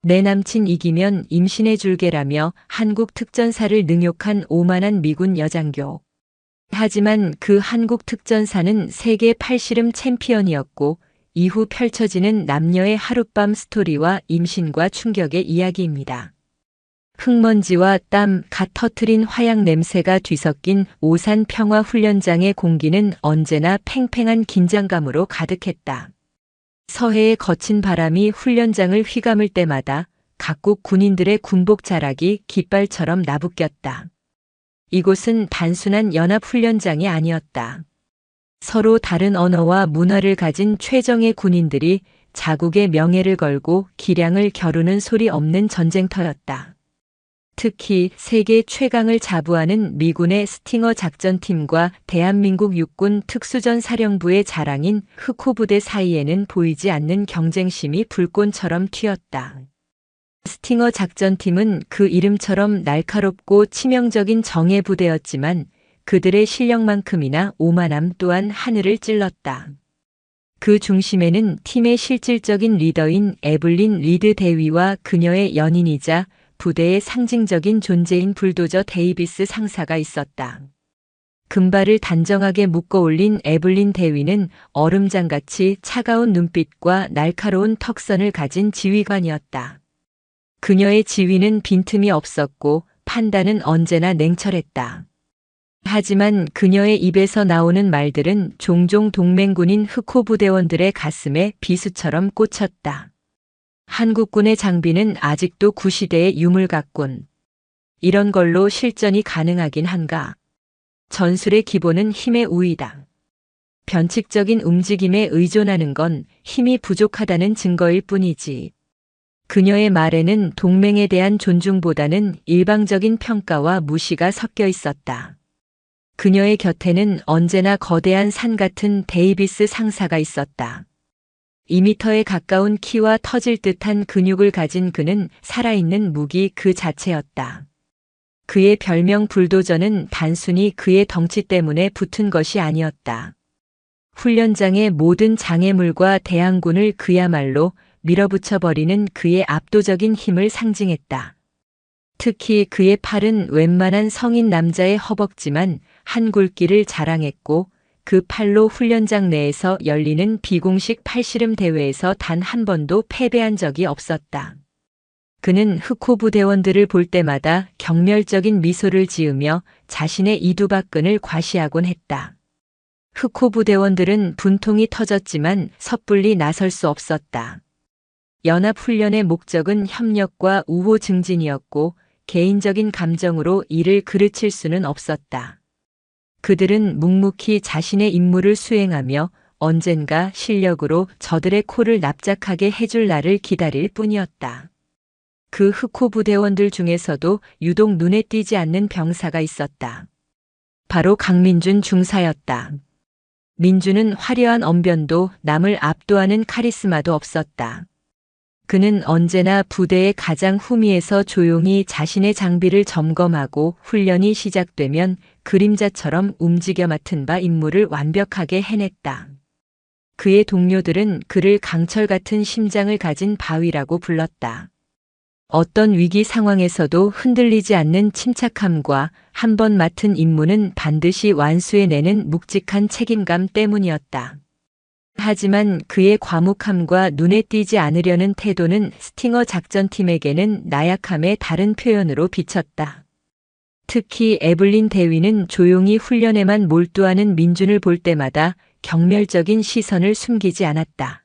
내 남친 이기면 임신해 줄게라며 한국 특전사를 능욕한 오만한 미군 여장교. 하지만 그 한국 특전사는 세계 팔씨름 챔피언이었고 이후 펼쳐지는 남녀의 하룻밤 스토리와 임신과 충격의 이야기입니다. 흙먼지와 땀, 갓 터트린 화약 냄새가 뒤섞인 오산 평화훈련장의 공기는 언제나 팽팽한 긴장감으로 가득했다. 서해의 거친 바람이 훈련장을 휘감을 때마다 각국 군인들의 군복 자락이 깃발처럼 나부꼈다. 이곳은 단순한 연합훈련장이 아니었다. 서로 다른 언어와 문화를 가진 최정예 군인들이 자국의 명예를 걸고 기량을 겨루는 소리 없는 전쟁터였다. 특히 세계 최강을 자부하는 미군의 스팅어 작전팀과 대한민국 육군 특수전사령부의 자랑인 흑호부대 사이에는 보이지 않는 경쟁심이 불꽃처럼 튀었다. 스팅어 작전팀은 그 이름처럼 날카롭고 치명적인 정예 부대였지만 그들의 실력만큼이나 오만함 또한 하늘을 찔렀다. 그 중심에는 팀의 실질적인 리더인 에블린 리드 대위와 그녀의 연인이자 부대의 상징적인 존재인 불도저 데이비스 상사가 있었다. 금발을 단정하게 묶어 올린 에블린 대위는 얼음장같이 차가운 눈빛과 날카로운 턱선을 가진 지휘관이었다. 그녀의 지휘는 빈틈이 없었고 판단은 언제나 냉철했다. 하지만 그녀의 입에서 나오는 말들은 종종 동맹군인 흑호부대원들의 가슴에 비수처럼 꽂혔다. 한국군의 장비는 아직도 구시대의 유물 같군. 이런 걸로 실전이 가능하긴 한가. 전술의 기본은 힘의 우위다. 변칙적인 움직임에 의존하는 건 힘이 부족하다는 증거일 뿐이지. 그녀의 말에는 동맹에 대한 존중보다는 일방적인 평가와 무시가 섞여 있었다. 그녀의 곁에는 언제나 거대한 산 같은 데이비스 상사가 있었다. 2미터에 가까운 키와 터질 듯한 근육을 가진 그는 살아있는 무기 그 자체였다. 그의 별명 불도저는 단순히 그의 덩치 때문에 붙은 것이 아니었다. 훈련장의 모든 장애물과 대항군을 그야말로 밀어붙여버리는 그의 압도적인 힘을 상징했다. 특히 그의 팔은 웬만한 성인 남자의 허벅지만 한 굵기를 자랑했고 그 팔로 훈련장 내에서 열리는 비공식 팔씨름 대회에서 단 한 번도 패배한 적이 없었다. 그는 흑호부 대원들을 볼 때마다 경멸적인 미소를 지으며 자신의 이두박근을 과시하곤 했다. 흑호부 대원들은 분통이 터졌지만 섣불리 나설 수 없었다. 연합훈련의 목적은 협력과 우호 증진이었고 개인적인 감정으로 이를 그르칠 수는 없었다. 그들은 묵묵히 자신의 임무를 수행하며 언젠가 실력으로 저들의 코를 납작하게 해줄 날을 기다릴 뿐이었다. 그 흑호부대원들 중에서도 유독 눈에 띄지 않는 병사가 있었다. 바로 강민준 중사였다. 민준은 화려한 언변도 남을 압도하는 카리스마도 없었다. 그는 언제나 부대의 가장 후미에서 조용히 자신의 장비를 점검하고 훈련이 시작되면 그림자처럼 움직여 맡은 바 임무를 완벽하게 해냈다. 그의 동료들은 그를 강철 같은 심장을 가진 바위라고 불렀다. 어떤 위기 상황에서도 흔들리지 않는 침착함과 한 번 맡은 임무는 반드시 완수해내는 묵직한 책임감 때문이었다. 하지만 그의 과묵함과 눈에 띄지 않으려는 태도는 스팅어 작전팀에게는 나약함의 다른 표현으로 비쳤다. 특히 에블린 대위는 조용히 훈련에만 몰두하는 민준을 볼 때마다 경멸적인 시선을 숨기지 않았다.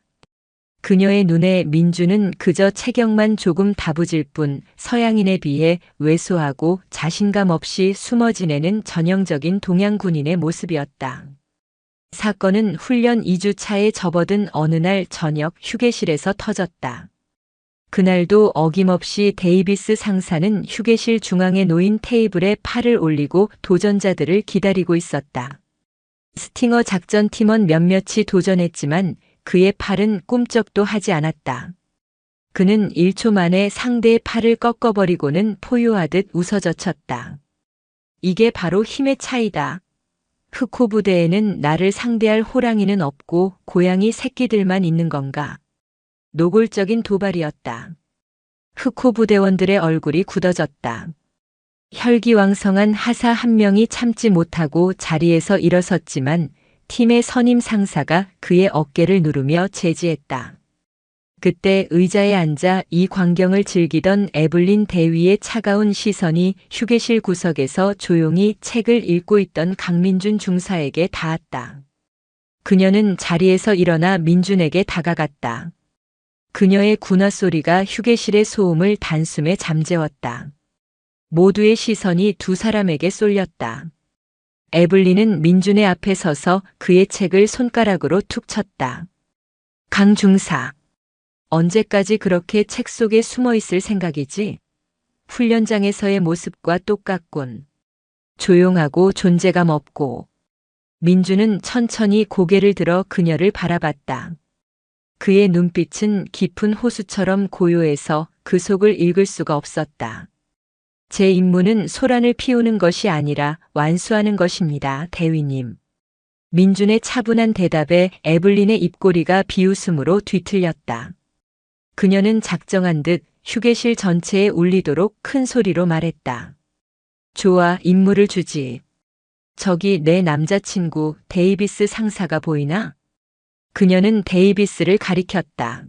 그녀의 눈에 민준은 그저 체격만 조금 다부질 뿐 서양인에 비해 왜소하고 자신감 없이 숨어 지내는 전형적인 동양 군인의 모습이었다. 사건은 훈련 2주차에 접어든 어느 날 저녁 휴게실에서 터졌다. 그날도 어김없이 데이비스 상사는 휴게실 중앙에 놓인 테이블에 팔을 올리고 도전자들을 기다리고 있었다. 스팅어 작전팀원 몇몇이 도전했지만 그의 팔은 꿈쩍도 하지 않았다. 그는 1초 만에 상대의 팔을 꺾어버리고는 포효하듯 웃어젖혔다. 이게 바로 힘의 차이다. 흑호부대에는 나를 상대할 호랑이는 없고 고양이 새끼들만 있는 건가. 노골적인 도발이었다. 흑호 부대원들의 얼굴이 굳어졌다. 혈기왕성한 하사 한 명이 참지 못하고 자리에서 일어섰지만 팀의 선임 상사가 그의 어깨를 누르며 제지했다. 그때 의자에 앉아 이 광경을 즐기던 에블린 대위의 차가운 시선이 휴게실 구석에서 조용히 책을 읽고 있던 강민준 중사에게 닿았다. 그녀는 자리에서 일어나 민준에게 다가갔다. 그녀의 군화 소리가 휴게실의 소음을 단숨에 잠재웠다. 모두의 시선이 두 사람에게 쏠렸다. 에블린은 민준의 앞에 서서 그의 책을 손가락으로 툭 쳤다. 강 중사. 언제까지 그렇게 책 속에 숨어 있을 생각이지? 훈련장에서의 모습과 똑같군. 조용하고 존재감 없고. 민준은 천천히 고개를 들어 그녀를 바라봤다. 그의 눈빛은 깊은 호수처럼 고요해서 그 속을 읽을 수가 없었다. 제 임무는 소란을 피우는 것이 아니라 완수하는 것입니다, 대위님. 민준의 차분한 대답에 에블린의 입꼬리가 비웃음으로 뒤틀렸다. 그녀는 작정한 듯 휴게실 전체에 울리도록 큰 소리로 말했다. 좋아, 임무를 주지. 저기 내 남자친구 데이비스 상사가 보이나? 그녀는 데이비스를 가리켰다.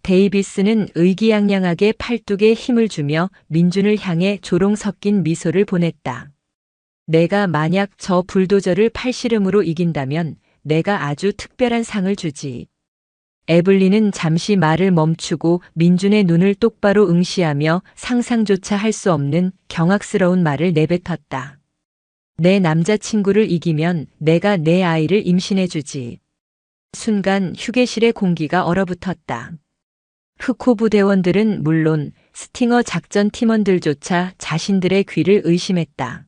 데이비스는 의기양양하게 팔뚝에 힘을 주며 민준을 향해 조롱 섞인 미소를 보냈다. 내가 만약 저 불도저를 팔씨름으로 이긴다면 내가 아주 특별한 상을 주지. 에블린은 잠시 말을 멈추고 민준의 눈을 똑바로 응시하며 상상조차 할 수 없는 경악스러운 말을 내뱉었다. 내 남자친구를 이기면 내가 내 아이를 임신해주지. 순간 휴게실의 공기가 얼어붙었다. 흑호 부대원들은 물론 스팅어 작전 팀원들조차 자신들의 귀를 의심했다.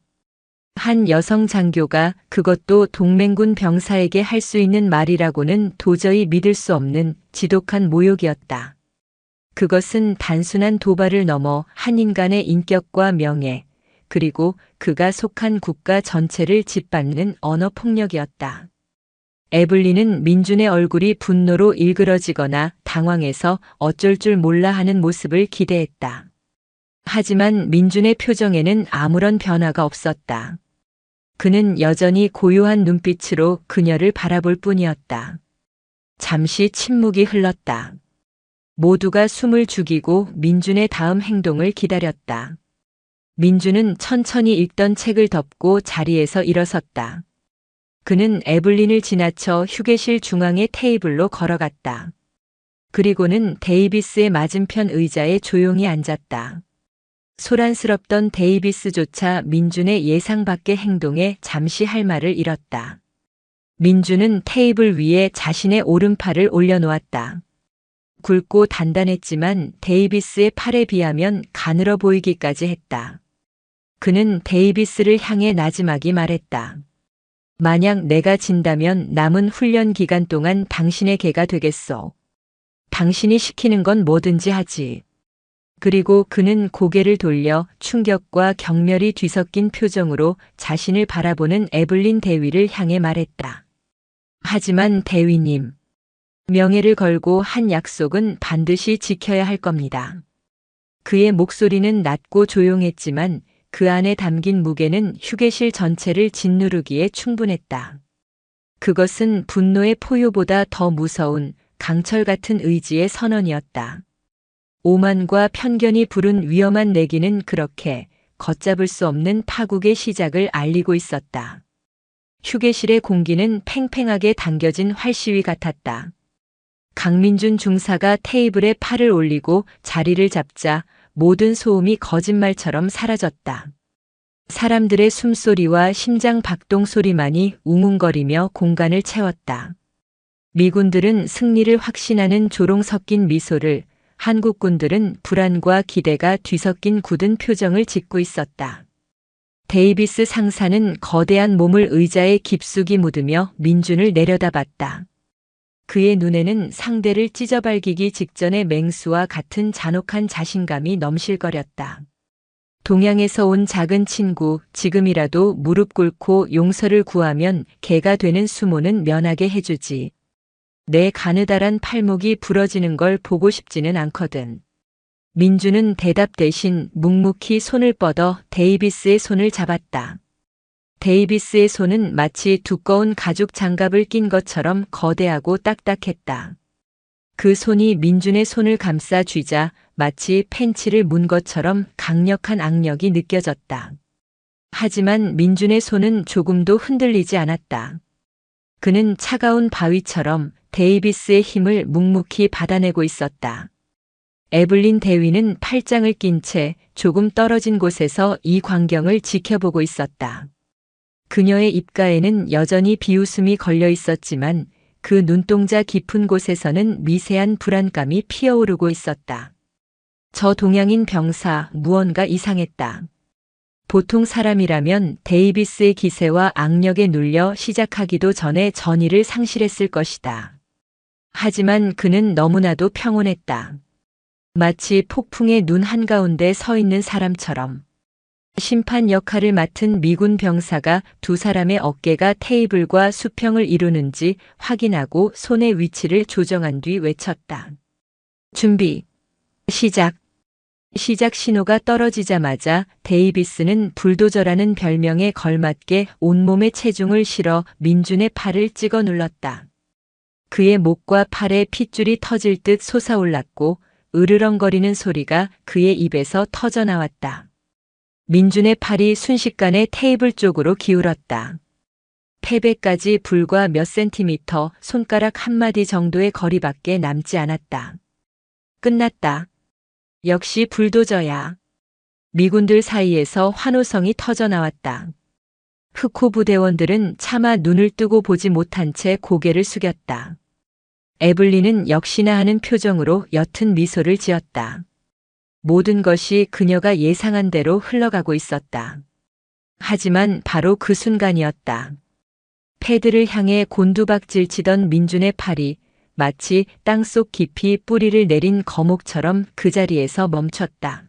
한 여성 장교가 그것도 동맹군 병사에게 할 수 있는 말이라고는 도저히 믿을 수 없는 지독한 모욕이었다. 그것은 단순한 도발을 넘어 한 인간의 인격과 명예, 그리고 그가 속한 국가 전체를 짓밟는 언어 폭력이었다. 에블린은 민준의 얼굴이 분노로 일그러지거나 당황해서 어쩔 줄 몰라 하는 모습을 기대했다. 하지만 민준의 표정에는 아무런 변화가 없었다. 그는 여전히 고요한 눈빛으로 그녀를 바라볼 뿐이었다. 잠시 침묵이 흘렀다. 모두가 숨을 죽이고 민준의 다음 행동을 기다렸다. 민준은 천천히 읽던 책을 덮고 자리에서 일어섰다. 그는 에블린을 지나쳐 휴게실 중앙의 테이블로 걸어갔다. 그리고는 데이비스의 맞은편 의자에 조용히 앉았다. 소란스럽던 데이비스조차 민준의 예상 밖의 행동에 잠시 할 말을 잃었다. 민준은 테이블 위에 자신의 오른팔을 올려놓았다. 굵고 단단했지만 데이비스의 팔에 비하면 가늘어 보이기까지 했다. 그는 데이비스를 향해 나지막이 말했다. 만약 내가 진다면 남은 훈련 기간 동안 당신의 개가 되겠소. 당신이 시키는 건 뭐든지 하지. 그리고 그는 고개를 돌려 충격과 경멸이 뒤섞인 표정으로 자신을 바라보는 에블린 대위를 향해 말했다. 하지만 대위님, 명예를 걸고 한 약속은 반드시 지켜야 할 겁니다. 그의 목소리는 낮고 조용했지만 그 안에 담긴 무게는 휴게실 전체를 짓누르기에 충분했다. 그것은 분노의 포효보다 더 무서운 강철 같은 의지의 선언이었다. 오만과 편견이 부른 위험한 내기는 그렇게 걷잡을 수 없는 파국의 시작을 알리고 있었다. 휴게실의 공기는 팽팽하게 당겨진 활시위 같았다. 강민준 중사가 테이블에 팔을 올리고 자리를 잡자 모든 소음이 거짓말처럼 사라졌다. 사람들의 숨소리와 심장 박동 소리만이 웅웅거리며 공간을 채웠다. 미군들은 승리를 확신하는 조롱 섞인 미소를, 한국군들은 불안과 기대가 뒤섞인 굳은 표정을 짓고 있었다. 데이비스 상사는 거대한 몸을 의자에 깊숙이 묻으며 민준을 내려다봤다. 그의 눈에는 상대를 찢어발기기 직전의 맹수와 같은 잔혹한 자신감이 넘실거렸다. 동양에서 온 작은 친구, 지금이라도 무릎 꿇고 용서를 구하면 개가 되는 수모는 면하게 해주지. 내 가느다란 팔목이 부러지는 걸 보고 싶지는 않거든. 민주는 대답 대신 묵묵히 손을 뻗어 데이비스의 손을 잡았다. 데이비스의 손은 마치 두꺼운 가죽 장갑을 낀 것처럼 거대하고 딱딱했다. 그 손이 민준의 손을 감싸 쥐자 마치 팬치를 문 것처럼 강력한 악력이 느껴졌다. 하지만 민준의 손은 조금도 흔들리지 않았다. 그는 차가운 바위처럼 데이비스의 힘을 묵묵히 받아내고 있었다. 에블린 대위는 팔짱을 낀 채 조금 떨어진 곳에서 이 광경을 지켜보고 있었다. 그녀의 입가에는 여전히 비웃음이 걸려 있었지만 그 눈동자 깊은 곳에서는 미세한 불안감이 피어오르고 있었다. 저 동양인 병사, 무언가 이상했다. 보통 사람이라면 데이비스의 기세와 악력에 눌려 시작하기도 전에 전의를 상실했을 것이다. 하지만 그는 너무나도 평온했다. 마치 폭풍의 눈 한가운데 서 있는 사람처럼. 심판 역할을 맡은 미군 병사가 두 사람의 어깨가 테이블과 수평을 이루는지 확인하고 손의 위치를 조정한 뒤 외쳤다. 준비. 시작. 시작 신호가 떨어지자마자 데이비스는 불도저라는 별명에 걸맞게 온몸의 체중을 실어 민준의 팔을 찍어 눌렀다. 그의 목과 팔에 핏줄이 터질 듯 솟아올랐고 으르렁거리는 소리가 그의 입에서 터져나왔다. 민준의 팔이 순식간에 테이블 쪽으로 기울었다. 패배까지 불과 몇 센티미터, 손가락 한마디 정도의 거리밖에 남지 않았다. 끝났다. 역시 불도저야. 미군들 사이에서 환호성이 터져나왔다. 흑호 부대원들은 차마 눈을 뜨고 보지 못한 채 고개를 숙였다. 에블린은 역시나 하는 표정으로 옅은 미소를 지었다. 모든 것이 그녀가 예상한 대로 흘러가고 있었다. 하지만 바로 그 순간이었다. 패드를 향해 곤두박질 치던 민준의 팔이 마치 땅속 깊이 뿌리를 내린 거목처럼 그 자리에서 멈췄다.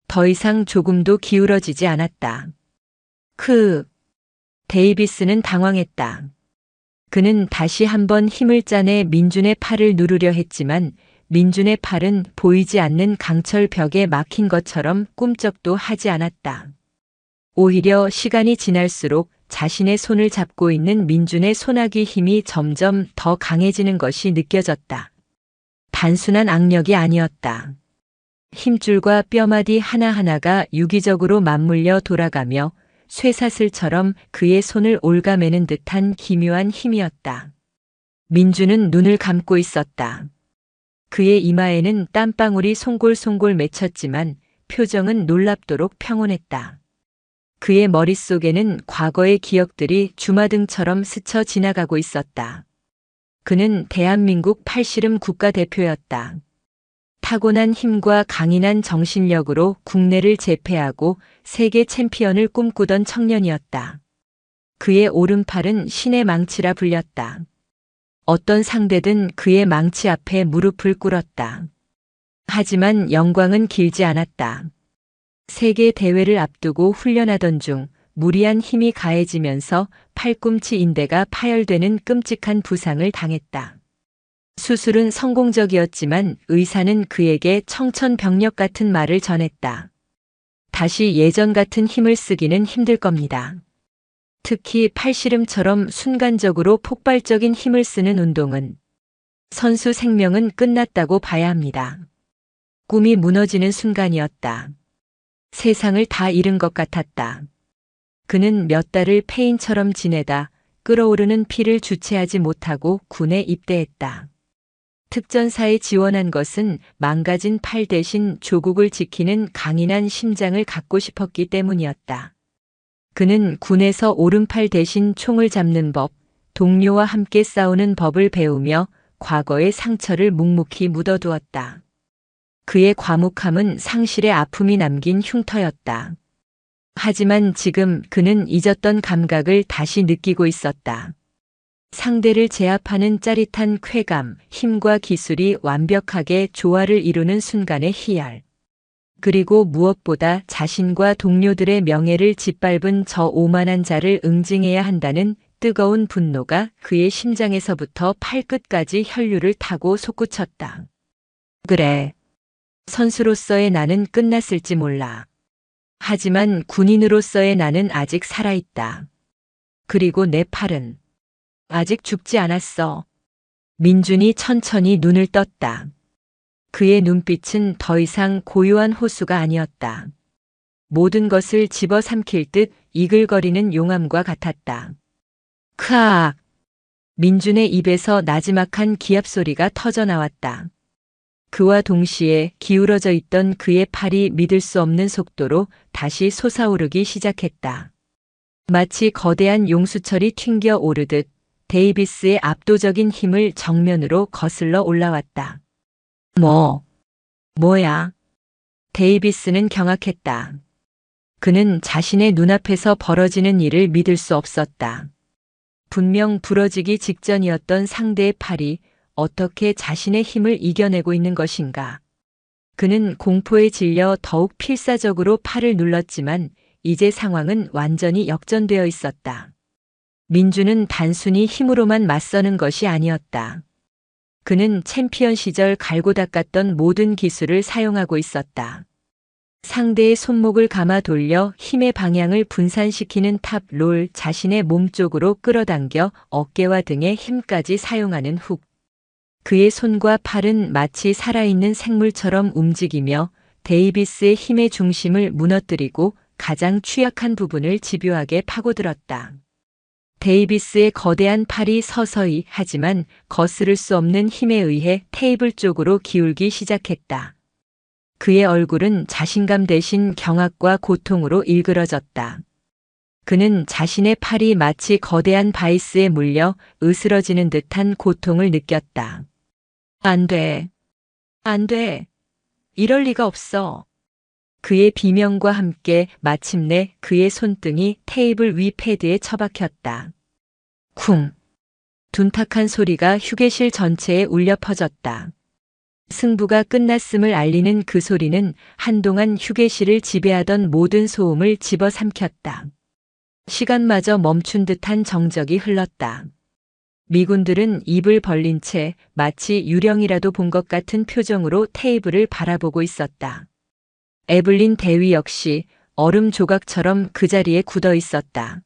더 이상 조금도 기울어지지 않았다. 데이비스는 당황했다. 그는 다시 한번 힘을 짜내 민준의 팔을 누르려 했지만 민준의 팔은 보이지 않는 강철 벽에 막힌 것처럼 꿈쩍도 하지 않았다. 오히려 시간이 지날수록 자신의 손을 잡고 있는 민준의 소나기 힘이 점점 더 강해지는 것이 느껴졌다. 단순한 악력이 아니었다. 힘줄과 뼈마디 하나하나가 유기적으로 맞물려 돌아가며 쇠사슬처럼 그의 손을 올가매는 듯한 기묘한 힘이었다. 민준은 눈을 감고 있었다. 그의 이마에는 땀방울이 송골송골 맺혔지만 표정은 놀랍도록 평온했다. 그의 머릿속에는 과거의 기억들이 주마등처럼 스쳐 지나가고 있었다. 그는 대한민국 팔씨름 국가대표였다. 타고난 힘과 강인한 정신력으로 국내를 제패하고 세계 챔피언을 꿈꾸던 청년이었다. 그의 오른팔은 신의 망치라 불렸다. 어떤 상대든 그의 망치 앞에 무릎을 꿇었다. 하지만 영광은 길지 않았다. 세계 대회를 앞두고 훈련하던 중 무리한 힘이 가해지면서 팔꿈치 인대가 파열되는 끔찍한 부상을 당했다. 수술은 성공적이었지만 의사는 그에게 청천벽력 같은 말을 전했다. 다시 예전 같은 힘을 쓰기는 힘들 겁니다. 특히 팔씨름처럼 순간적으로 폭발적인 힘을 쓰는 운동은 선수 생명은 끝났다고 봐야 합니다. 꿈이 무너지는 순간이었다. 세상을 다 잃은 것 같았다. 그는 몇 달을 폐인처럼 지내다 끓어오르는 피를 주체하지 못하고 군에 입대했다. 특전사에 지원한 것은 망가진 팔 대신 조국을 지키는 강인한 심장을 갖고 싶었기 때문이었다. 그는 군에서 오른팔 대신 총을 잡는 법, 동료와 함께 싸우는 법을 배우며 과거의 상처를 묵묵히 묻어두었다. 그의 과묵함은 상실의 아픔이 남긴 흉터였다. 하지만 지금 그는 잊었던 감각을 다시 느끼고 있었다. 상대를 제압하는 짜릿한 쾌감, 힘과 기술이 완벽하게 조화를 이루는 순간의 희열. 그리고 무엇보다 자신과 동료들의 명예를 짓밟은 저 오만한 자를 응징해야 한다는 뜨거운 분노가 그의 심장에서부터 팔끝까지 혈류를 타고 솟구쳤다. 그래. 선수로서의 나는 끝났을지 몰라. 하지만 군인으로서의 나는 아직 살아있다. 그리고 내 팔은 아직 죽지 않았어. 민준이 천천히 눈을 떴다. 그의 눈빛은 더 이상 고요한 호수가 아니었다. 모든 것을 집어삼킬 듯 이글거리는 용암과 같았다. 크악! 민준의 입에서 나지막한 기합 소리가 터져 나왔다. 그와 동시에 기울어져 있던 그의 팔이 믿을 수 없는 속도로 다시 솟아오르기 시작했다. 마치 거대한 용수철이 튕겨 오르듯 데이비스의 압도적인 힘을 정면으로 거슬러 올라왔다. 뭐야? 데이비스는 경악했다. 그는 자신의 눈앞에서 벌어지는 일을 믿을 수 없었다. 분명 부러지기 직전이었던 상대의 팔이 어떻게 자신의 힘을 이겨내고 있는 것인가. 그는 공포에 질려 더욱 필사적으로 팔을 눌렀지만 이제 상황은 완전히 역전되어 있었다. 민주는 단순히 힘으로만 맞서는 것이 아니었다. 그는 챔피언 시절 갈고 닦았던 모든 기술을 사용하고 있었다. 상대의 손목을 감아 돌려 힘의 방향을 분산시키는 탑 롤, 자신의 몸 쪽으로 끌어당겨 어깨와 등의 힘까지 사용하는 훅. 그의 손과 팔은 마치 살아있는 생물처럼 움직이며 데이비스의 힘의 중심을 무너뜨리고 가장 취약한 부분을 집요하게 파고들었다. 데이비스의 거대한 팔이 서서히 하지만 거스를 수 없는 힘에 의해 테이블 쪽으로 기울기 시작했다. 그의 얼굴은 자신감 대신 경악과 고통으로 일그러졌다. 그는 자신의 팔이 마치 거대한 바이스에 물려 으스러지는 듯한 고통을 느꼈다. 안 돼. 이럴 리가 없어. 그의 비명과 함께 마침내 그의 손등이 테이블 위 패드에 처박혔다. 쿵. 둔탁한 소리가 휴게실 전체에 울려 퍼졌다. 승부가 끝났음을 알리는 그 소리는 한동안 휴게실을 지배하던 모든 소음을 집어삼켰다. 시간마저 멈춘 듯한 정적이 흘렀다. 미군들은 입을 벌린 채 마치 유령이라도 본 것 같은 표정으로 테이블을 바라보고 있었다. 에블린 대위 역시 얼음 조각처럼 그 자리에 굳어 있었다.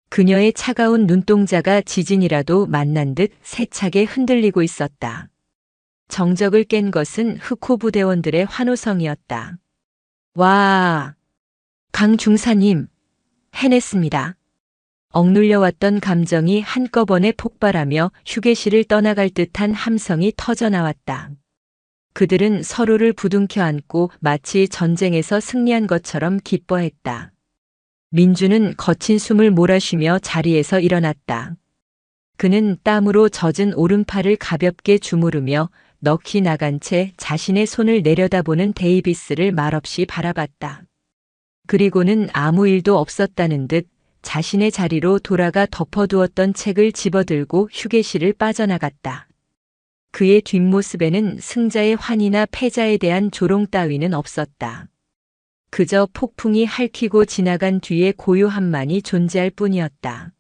그녀의 차가운 눈동자가 지진이라도 만난 듯 세차게 흔들리고 있었다. 정적을 깬 것은 흑호 부대원들의 환호성이었다. 와, 강 중사님, 해냈습니다. 억눌려왔던 감정이 한꺼번에 폭발하며 휴게실을 떠나갈 듯한 함성이 터져나왔다. 그들은 서로를 부둥켜 안고 마치 전쟁에서 승리한 것처럼 기뻐했다. 민주는 거친 숨을 몰아쉬며 자리에서 일어났다. 그는 땀으로 젖은 오른팔을 가볍게 주무르며 넋이 나간 채 자신의 손을 내려다보는 데이비스를 말없이 바라봤다. 그리고는 아무 일도 없었다는 듯 자신의 자리로 돌아가 덮어두었던 책을 집어들고 휴게실을 빠져나갔다. 그의 뒷모습에는 승자의 환희나 패자에 대한 조롱 따위는 없었다. 그저 폭풍이 핥히고 지나간 뒤의 고요함만이 존재할 뿐이었다.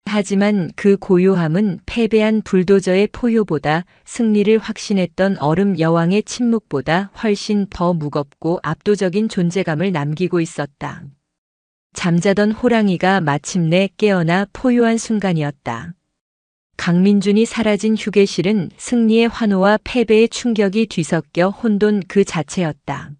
하지만 그 고요함은 패배한 불도저의 포효보다 승리를 확신했던 얼음 여왕의 침묵보다 훨씬 더 무겁고 압도적인 존재감을 남기고 있었다. 잠자던 호랑이가 마침내 깨어나 포효한 순간이었다. 강민준이 사라진 휴게실은 승리의 환호와 패배의 충격이 뒤섞여 혼돈 그 자체였다.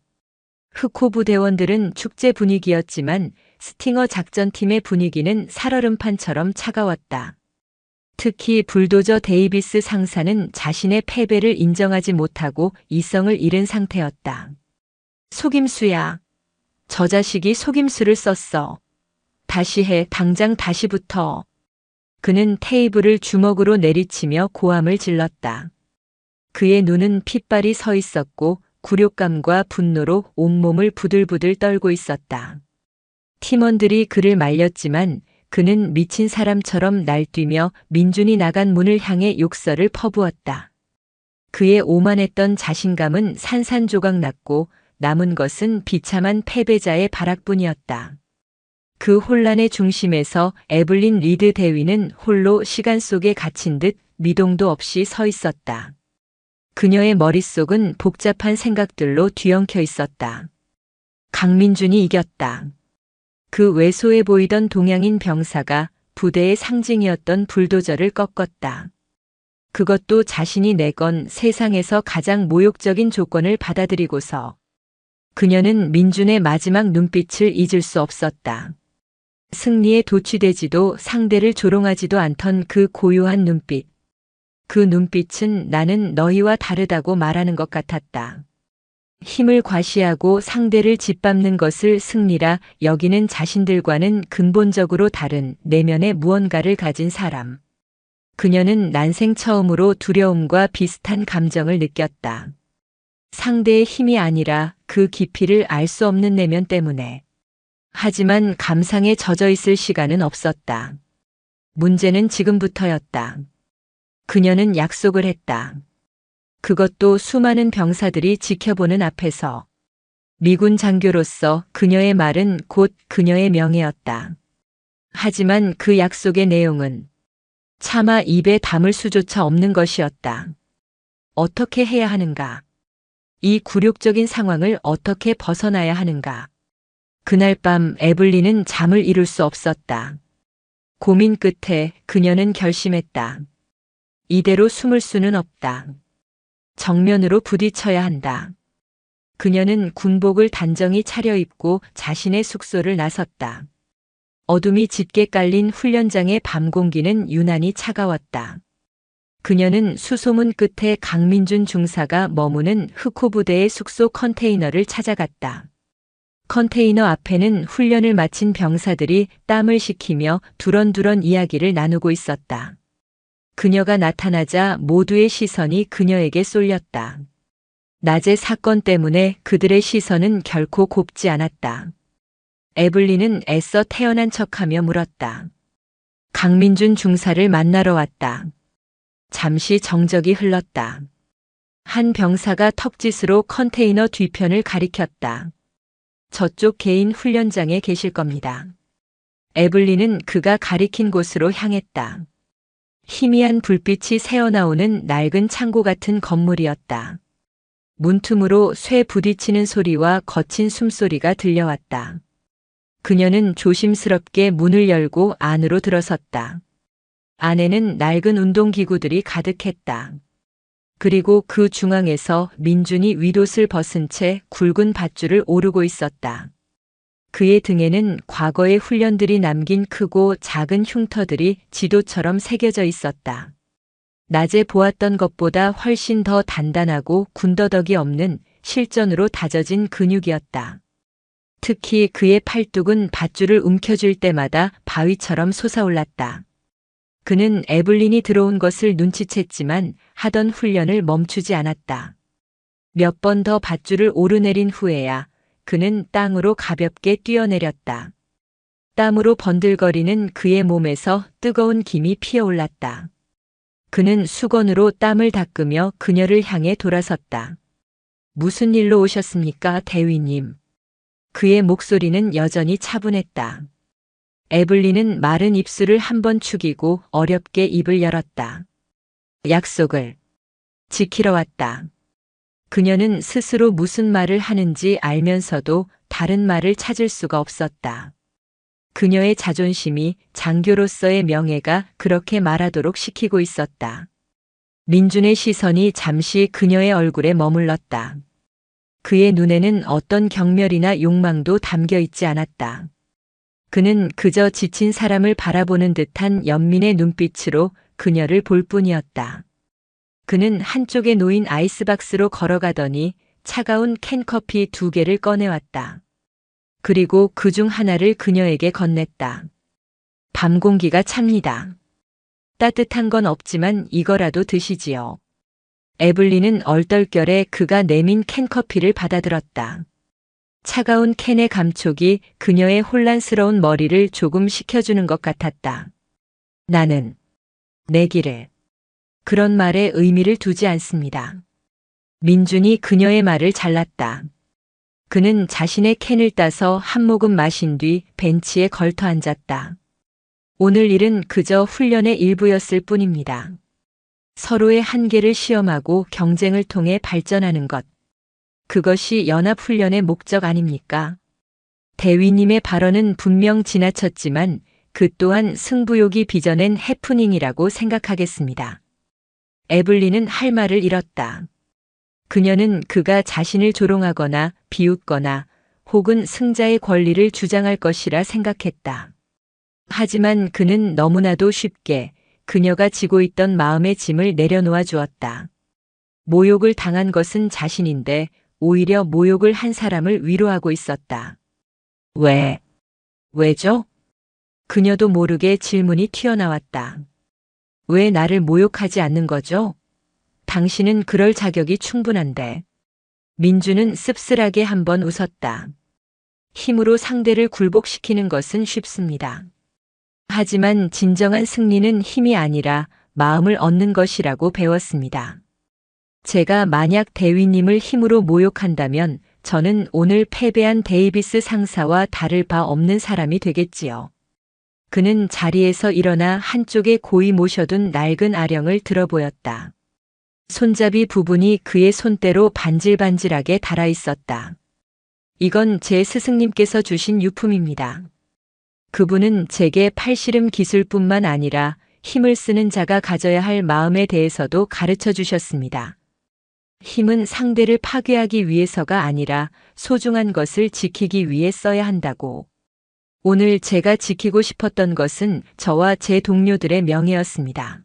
흑호 부대원들은 축제 분위기였지만 스팅어 작전팀의 분위기는 살얼음판처럼 차가웠다. 특히 불도저 데이비스 상사는 자신의 패배를 인정하지 못하고 이성을 잃은 상태였다. 속임수야. 저 자식이 속임수를 썼어. 다시 해, 당장 다시부터. 그는 테이블을 주먹으로 내리치며 고함을 질렀다. 그의 눈은 핏발이 서 있었고 굴욕감과 분노로 온몸을 부들부들 떨고 있었다. 팀원들이 그를 말렸지만 그는 미친 사람처럼 날뛰며 민준이 나간 문을 향해 욕설을 퍼부었다. 그의 오만했던 자신감은 산산조각 났고 남은 것은 비참한 패배자의 발악뿐이었다. 그 혼란의 중심에서 에블린 리드 대위는 홀로 시간 속에 갇힌 듯 미동도 없이 서 있었다. 그녀의 머릿속은 복잡한 생각들로 뒤엉켜 있었다. 강민준이 이겼다. 그 왜소해 보이던 동양인 병사가 부대의 상징이었던 불도저를 꺾었다. 그것도 자신이 내건 세상에서 가장 모욕적인 조건을 받아들이고서. 그녀는 민준의 마지막 눈빛을 잊을 수 없었다. 승리에 도취되지도 상대를 조롱하지도 않던 그 고요한 눈빛. 그 눈빛은 나는 너희와 다르다고 말하는 것 같았다. 힘을 과시하고 상대를 짓밟는 것을 승리라 여기는 자신들과는 근본적으로 다른 내면의 무언가를 가진 사람. 그녀는 난생 처음으로 두려움과 비슷한 감정을 느꼈다. 상대의 힘이 아니라 그 깊이를 알 수 없는 내면 때문에. 하지만 감상에 젖어 있을 시간은 없었다. 문제는 지금부터였다. 그녀는 약속을 했다. 그것도 수많은 병사들이 지켜보는 앞에서. 미군 장교로서 그녀의 말은 곧 그녀의 명예였다. 하지만 그 약속의 내용은 차마 입에 담을 수조차 없는 것이었다. 어떻게 해야 하는가? 이 굴욕적인 상황을 어떻게 벗어나야 하는가? 그날 밤 에블린은 잠을 이룰 수 없었다. 고민 끝에 그녀는 결심했다. 이대로 숨을 수는 없다. 정면으로 부딪혀야 한다. 그녀는 군복을 단정히 차려입고 자신의 숙소를 나섰다. 어둠이 짙게 깔린 훈련장의 밤 공기는 유난히 차가웠다. 그녀는 수소문 끝에 강민준 중사가 머무는 흑호 부대의 숙소 컨테이너를 찾아갔다. 컨테이너 앞에는 훈련을 마친 병사들이 땀을 식히며 두런두런 이야기를 나누고 있었다. 그녀가 나타나자 모두의 시선이 그녀에게 쏠렸다. 낮의 사건 때문에 그들의 시선은 결코 곱지 않았다. 에블린은 애써 태어난 척하며 물었다. 강민준 중사를 만나러 왔다. 잠시 정적이 흘렀다. 한 병사가 턱짓으로 컨테이너 뒤편을 가리켰다. 저쪽 개인 훈련장에 계실 겁니다. 에블린은 그가 가리킨 곳으로 향했다. 희미한 불빛이 새어나오는 낡은 창고 같은 건물이었다. 문틈으로 쇠 부딪히는 소리와 거친 숨소리가 들려왔다. 그녀는 조심스럽게 문을 열고 안으로 들어섰다. 안에는 낡은 운동기구들이 가득했다. 그리고 그 중앙에서 민준이 윗옷을 벗은 채 굵은 밧줄을 오르고 있었다. 그의 등에는 과거의 훈련들이 남긴 크고 작은 흉터들이 지도처럼 새겨져 있었다. 낮에 보았던 것보다 훨씬 더 단단하고 군더더기 없는 실전으로 다져진 근육이었다. 특히 그의 팔뚝은 밧줄을 움켜쥘 때마다 바위처럼 솟아올랐다. 그는 에블린이 들어온 것을 눈치챘지만 하던 훈련을 멈추지 않았다. 몇 번 더 밧줄을 오르내린 후에야 그는 땅으로 가볍게 뛰어내렸다. 땀으로 번들거리는 그의 몸에서 뜨거운 김이 피어올랐다. 그는 수건으로 땀을 닦으며 그녀를 향해 돌아섰다. 무슨 일로 오셨습니까, 대위님? 그의 목소리는 여전히 차분했다. 에블린은 마른 입술을 한번 축이고 어렵게 입을 열었다. 약속을 지키러 왔다. 그녀는 스스로 무슨 말을 하는지 알면서도 다른 말을 찾을 수가 없었다. 그녀의 자존심이 장교로서의 명예가 그렇게 말하도록 시키고 있었다. 민준의 시선이 잠시 그녀의 얼굴에 머물렀다. 그의 눈에는 어떤 경멸이나 욕망도 담겨 있지 않았다. 그는 그저 지친 사람을 바라보는 듯한 연민의 눈빛으로 그녀를 볼 뿐이었다. 그는 한쪽에 놓인 아이스박스로 걸어가더니 차가운 캔커피 2개를 꺼내왔다. 그리고 그중 하나를 그녀에게 건넸다. 밤 공기가 찹니다. 따뜻한 건 없지만 이거라도 드시지요. 에블린은 얼떨결에 그가 내민 캔커피를 받아들었다. 차가운 캔의 감촉이 그녀의 혼란스러운 머리를 조금 식혀주는 것 같았다. 나는 내 길을. 그런 말에 의미를 두지 않습니다. 민준이 그녀의 말을 잘랐다. 그는 자신의 캔을 따서 한 모금 마신 뒤 벤치에 걸터 앉았다. 오늘 일은 그저 훈련의 일부였을 뿐입니다. 서로의 한계를 시험하고 경쟁을 통해 발전하는 것. 그것이 연합훈련의 목적 아닙니까? 대위님의 발언은 분명 지나쳤지만 그 또한 승부욕이 빚어낸 해프닝이라고 생각하겠습니다. 에블린은 할 말을 잃었다. 그녀는 그가 자신을 조롱하거나 비웃거나 혹은 승자의 권리를 주장할 것이라 생각했다. 하지만 그는 너무나도 쉽게 그녀가 지고 있던 마음의 짐을 내려놓아 주었다. 모욕을 당한 것은 자신인데 오히려 모욕을 한 사람을 위로하고 있었다. 왜죠? 그녀도 모르게 질문이 튀어나왔다. 왜 나를 모욕하지 않는 거죠? 당신은 그럴 자격이 충분한데. 민주는 씁쓸하게 한번 웃었다. 힘으로 상대를 굴복시키는 것은 쉽습니다. 하지만 진정한 승리는 힘이 아니라 마음을 얻는 것이라고 배웠습니다. 제가 만약 대위님을 힘으로 모욕한다면 저는 오늘 패배한 데이비스 상사와 다를 바 없는 사람이 되겠지요. 그는 자리에서 일어나 한쪽에 고이 모셔둔 낡은 아령을 들어보였다. 손잡이 부분이 그의 손대로 반질반질하게 달아 있었다. 이건 제 스승님께서 주신 유품입니다. 그분은 제게 팔씨름 기술뿐만 아니라 힘을 쓰는 자가 가져야 할 마음에 대해서도 가르쳐 주셨습니다. 힘은 상대를 파괴하기 위해서가 아니라 소중한 것을 지키기 위해 써야 한다고. 오늘 제가 지키고 싶었던 것은 저와 제 동료들의 명예였습니다.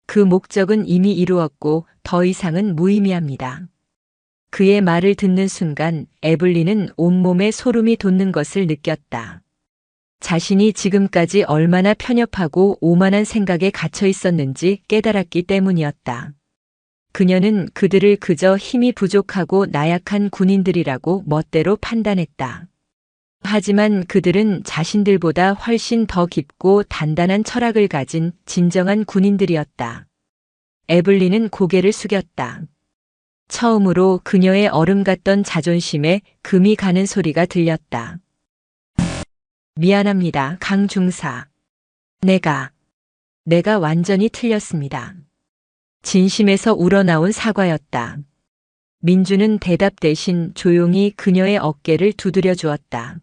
그 목적은 이미 이루었고 더 이상은 무의미합니다. 그의 말을 듣는 순간 에블린은 온몸에 소름이 돋는 것을 느꼈다. 자신이 지금까지 얼마나 편협하고 오만한 생각에 갇혀 있었는지 깨달았기 때문이었다. 그녀는 그들을 그저 힘이 부족하고 나약한 군인들이라고 멋대로 판단했다. 하지만 그들은 자신들보다 훨씬 더 깊고 단단한 철학을 가진 진정한 군인들이었다. 에블린은 고개를 숙였다. 처음으로 그녀의 얼음 같던 자존심에 금이 가는 소리가 들렸다. 미안합니다, 강 중사. 내가 완전히 틀렸습니다. 진심에서 우러나온 사과였다. 민주는 대답 대신 조용히 그녀의 어깨를 두드려 주었다.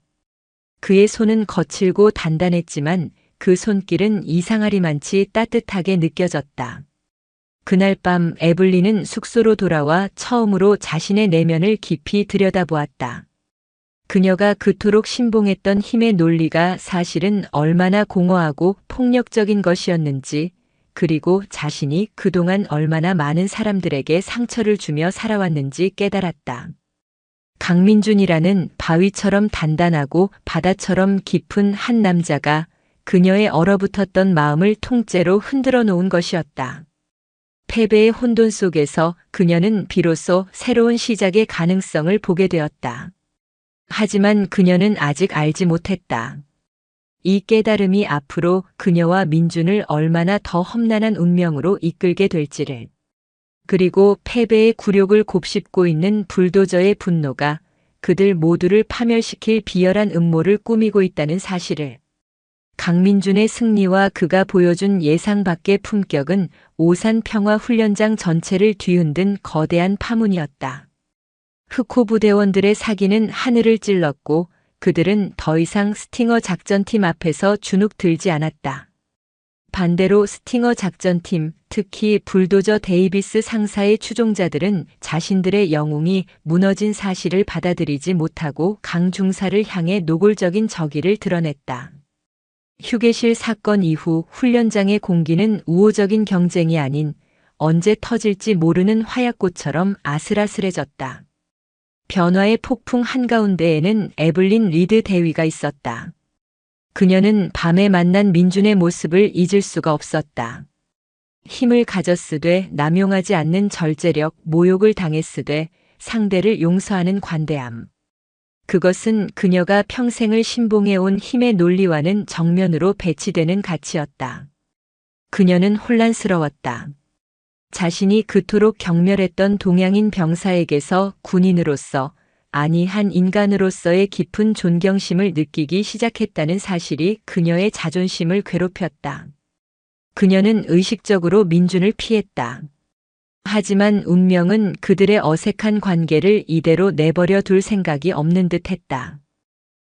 그의 손은 거칠고 단단했지만 그 손길은 이상하리만치 따뜻하게 느껴졌다. 그날 밤 에블린은 숙소로 돌아와 처음으로 자신의 내면을 깊이 들여다보았다. 그녀가 그토록 신봉했던 힘의 논리가 사실은 얼마나 공허하고 폭력적인 것이었는지, 그리고 자신이 그동안 얼마나 많은 사람들에게 상처를 주며 살아왔는지 깨달았다. 강민준이라는 바위처럼 단단하고 바다처럼 깊은 한 남자가 그녀의 얼어붙었던 마음을 통째로 흔들어 놓은 것이었다. 패배의 혼돈 속에서 그녀는 비로소 새로운 시작의 가능성을 보게 되었다. 하지만 그녀는 아직 알지 못했다. 이 깨달음이 앞으로 그녀와 민준을 얼마나 더 험난한 운명으로 이끌게 될지를. 그리고 패배의 굴욕을 곱씹고 있는 불도저의 분노가 그들 모두를 파멸시킬 비열한 음모를 꾸미고 있다는 사실을. 강민준의 승리와 그가 보여준 예상 밖의 품격은 오산 평화 훈련장 전체를 뒤흔든 거대한 파문이었다. 흑호 부대원들의 사기는 하늘을 찔렀고 그들은 더 이상 스팅어 작전팀 앞에서 주눅 들지 않았다. 반대로 스팅어 작전팀, 특히 불도저 데이비스 상사의 추종자들은 자신들의 영웅이 무너진 사실을 받아들이지 못하고 강 중사를 향해 노골적인 적의를 드러냈다. 휴게실 사건 이후 훈련장의 공기는 우호적인 경쟁이 아닌 언제 터질지 모르는 화약꽃처럼 아슬아슬해졌다. 변화의 폭풍 한가운데에는 에블린 리드 대위가 있었다. 그녀는 밤에 만난 민준의 모습을 잊을 수가 없었다. 힘을 가졌으되 남용하지 않는 절제력, 모욕을 당했으되 상대를 용서하는 관대함. 그것은 그녀가 평생을 신봉해온 힘의 논리와는 정면으로 배치되는 가치였다. 그녀는 혼란스러웠다. 자신이 그토록 경멸했던 동양인 병사에게서 군인으로서, 아니 한 인간으로서의 깊은 존경심을 느끼기 시작했다는 사실이 그녀의 자존심을 괴롭혔다. 그녀는 의식적으로 민준을 피했다. 하지만 운명은 그들의 어색한 관계를 이대로 내버려 둘 생각이 없는 듯 했다.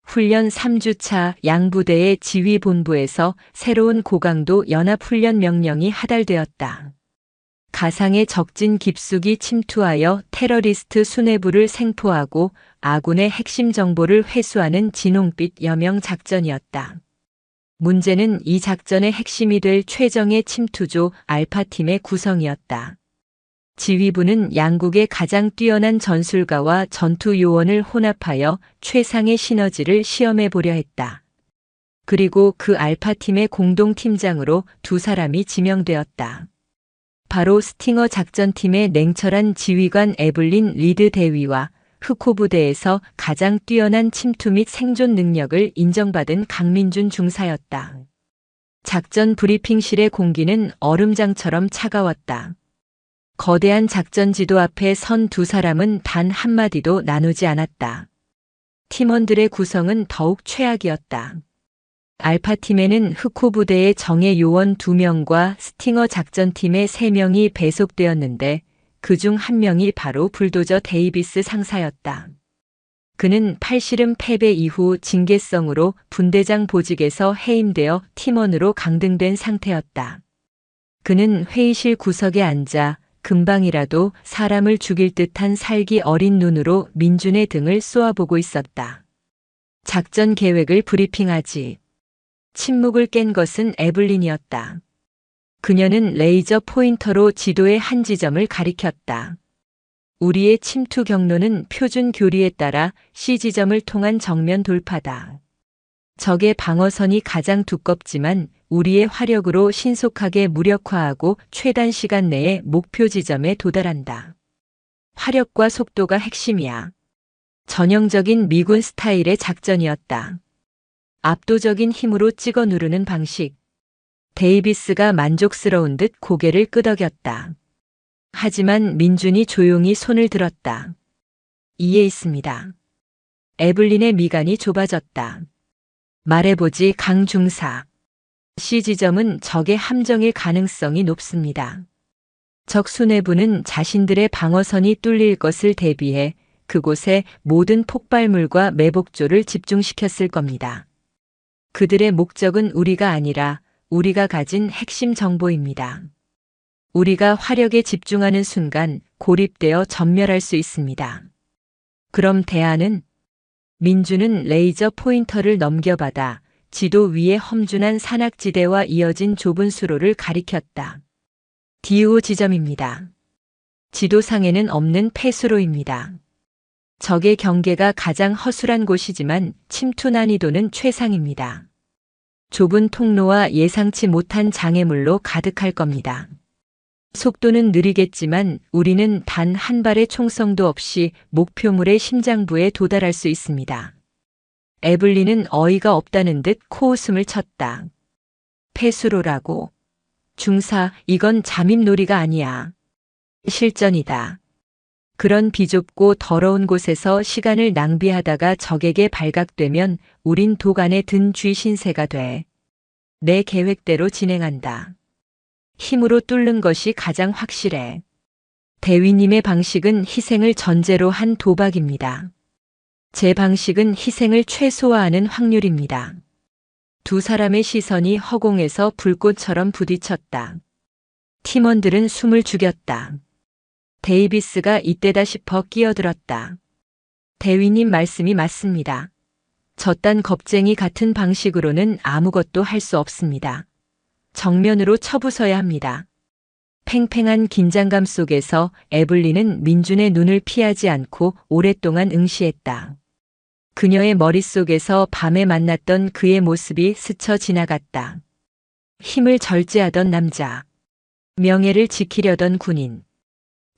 훈련 3주차 양부대의 지휘본부에서 새로운 고강도 연합훈련 명령이 하달되었다. 가상의 적진 깊숙이 침투하여 테러리스트 수뇌부를 생포하고 아군의 핵심 정보를 회수하는 진홍빛 여명 작전이었다. 문제는 이 작전의 핵심이 될 최정예 침투조 알파팀의 구성이었다. 지휘부는 양국의 가장 뛰어난 전술가와 전투 요원을 혼합하여 최상의 시너지를 시험해 보려 했다. 그리고 그 알파팀의 공동팀장으로 두 사람이 지명되었다. 바로 스팅어 작전팀의 냉철한 지휘관 에블린 리드 대위와 흑호 부대에서 가장 뛰어난 침투 및 생존 능력을 인정받은 강민준 중사였다. 작전 브리핑실의 공기는 얼음장처럼 차가웠다. 거대한 작전 지도 앞에 선 두 사람은 단 한마디도 나누지 않았다. 팀원들의 구성은 더욱 최악이었다. 알파팀에는 흑호 부대의 정예 요원 2명과 스팅어 작전팀의 3명이 배속되었는데 그중 한 명이 바로 불도저 데이비스 상사였다. 그는 팔씨름 패배 이후 징계성으로 분대장 보직에서 해임되어 팀원으로 강등된 상태였다. 그는 회의실 구석에 앉아 금방이라도 사람을 죽일 듯한 살기 어린 눈으로 민준의 등을 쏘아보고 있었다. 작전 계획을 브리핑하지. 침묵을 깬 것은 에블린이었다. 그녀는 레이저 포인터로 지도의 한 지점을 가리켰다. 우리의 침투 경로는 표준 교리에 따라 C지점을 통한 정면 돌파다. 적의 방어선이 가장 두껍지만 우리의 화력으로 신속하게 무력화하고 최단 시간 내에 목표 지점에 도달한다. 화력과 속도가 핵심이야. 전형적인 미군 스타일의 작전이었다. 압도적인 힘으로 찍어 누르는 방식. 데이비스가 만족스러운 듯 고개를 끄덕였다. 하지만 민준이 조용히 손을 들었다. 이해 있습니다. 에블린의 미간이 좁아졌다. 말해보지 강 중사. C지점은 적의 함정일 가능성이 높습니다. 적 수뇌부는 자신들의 방어선이 뚫릴 것을 대비해 그곳에 모든 폭발물과 매복조를 집중시켰을 겁니다. 그들의 목적은 우리가 아니라 우리가 가진 핵심 정보입니다. 우리가 화력에 집중하는 순간 고립되어 전멸할 수 있습니다. 그럼 대안은? 민준은 레이저 포인터를 넘겨받아 지도 위에 험준한 산악지대와 이어진 좁은 수로를 가리켰다. 디오 지점입니다. 지도상에는 없는 폐수로입니다. 적의 경계가 가장 허술한 곳이지만 침투 난이도는 최상입니다. 좁은 통로와 예상치 못한 장애물로 가득할 겁니다. 속도는 느리겠지만 우리는 단 한 발의 총성도 없이 목표물의 심장부에 도달할 수 있습니다. 에블린은 어이가 없다는 듯 코웃음을 쳤다. 폐수로라고. 중사, 이건 잠입놀이가 아니야. 실전이다. 그런 비좁고 더러운 곳에서 시간을 낭비하다가 적에게 발각되면 우린 도간에 든 쥐 신세가 돼. 내 계획대로 진행한다. 힘으로 뚫는 것이 가장 확실해. 대위님의 방식은 희생을 전제로 한 도박입니다. 제 방식은 희생을 최소화하는 확률입니다. 두 사람의 시선이 허공에서 불꽃처럼 부딪혔다. 팀원들은 숨을 죽였다. 데이비스가 이때다 싶어 끼어들었다. 대위님 말씀이 맞습니다. 저딴 겁쟁이 같은 방식으로는 아무것도 할 수 없습니다. 정면으로 쳐부숴야 합니다. 팽팽한 긴장감 속에서 에블린은 민준의 눈을 피하지 않고 오랫동안 응시했다. 그녀의 머릿속에서 밤에 만났던 그의 모습이 스쳐 지나갔다. 힘을 절제하던 남자. 명예를 지키려던 군인.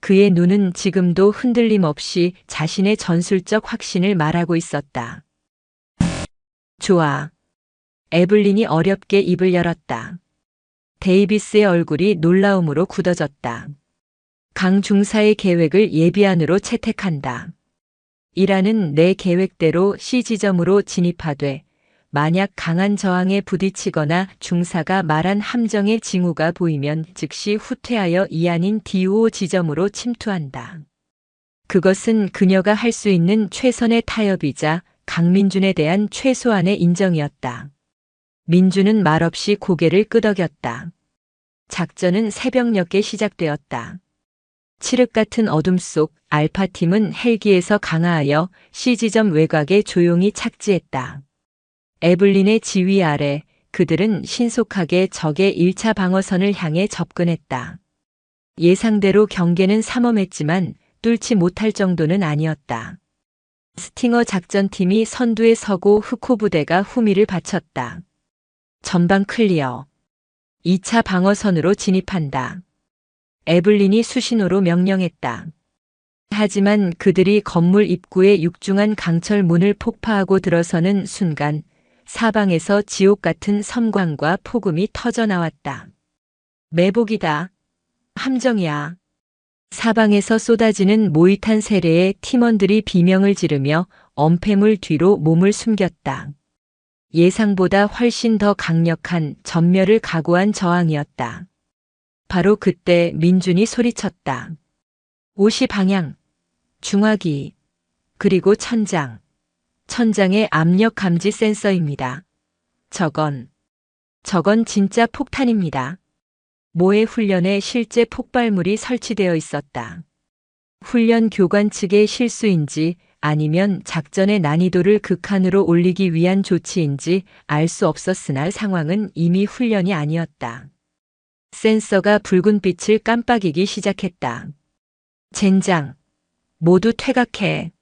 그의 눈은 지금도 흔들림 없이 자신의 전술적 확신을 말하고 있었다. 좋아. 에블린이 어렵게 입을 열었다. 데이비스의 얼굴이 놀라움으로 굳어졌다. 강 중사의 계획을 예비안으로 채택한다. 이라는 내 계획대로 C지점으로 진입하되 만약 강한 저항에 부딪히거나 중사가 말한 함정의 징후가 보이면 즉시 후퇴하여 이 아닌 D5 지점으로 침투한다. 그것은 그녀가 할 수 있는 최선의 타협이자 강민준에 대한 최소한의 인정이었다. 민준은 말없이 고개를 끄덕였다. 작전은 새벽녘에 시작되었다. 칠흑 같은 어둠 속 알파팀은 헬기에서 강하하여 C지점 외곽에 조용히 착지했다. 에블린의 지휘 아래 그들은 신속하게 적의 1차 방어선을 향해 접근했다. 예상대로 경계는 삼엄했지만 뚫지 못할 정도는 아니었다. 스팅어 작전팀이 선두에 서고 흑호 부대가 후미를 바쳤다. 전방 클리어. 2차 방어선으로 진입한다. 에블린이 수신호로 명령했다. 하지만 그들이 건물 입구의 육중한 강철 문을 폭파하고 들어서는 순간 사방에서 지옥 같은 섬광과 폭음이 터져 나왔다. 매복이다. 함정이야. 사방에서 쏟아지는 모이탄 세례에 팀원들이 비명을 지르며 엄폐물 뒤로 몸을 숨겼다. 예상보다 훨씬 더 강력한 전멸을 각오한 저항이었다. 바로 그때 민준이 소리쳤다. 50 방향, 중화기, 그리고 천장. 천장의 압력 감지 센서입니다. 저건 진짜 폭탄입니다. 모의 훈련에 실제 폭발물이 설치되어 있었다. 훈련 교관 측의 실수인지 아니면 작전의 난이도를 극한으로 올리기 위한 조치인지 알 수 없었으나 상황은 이미 훈련이 아니었다. 센서가 붉은 빛을 깜빡이기 시작했다. 젠장, 모두 퇴각해.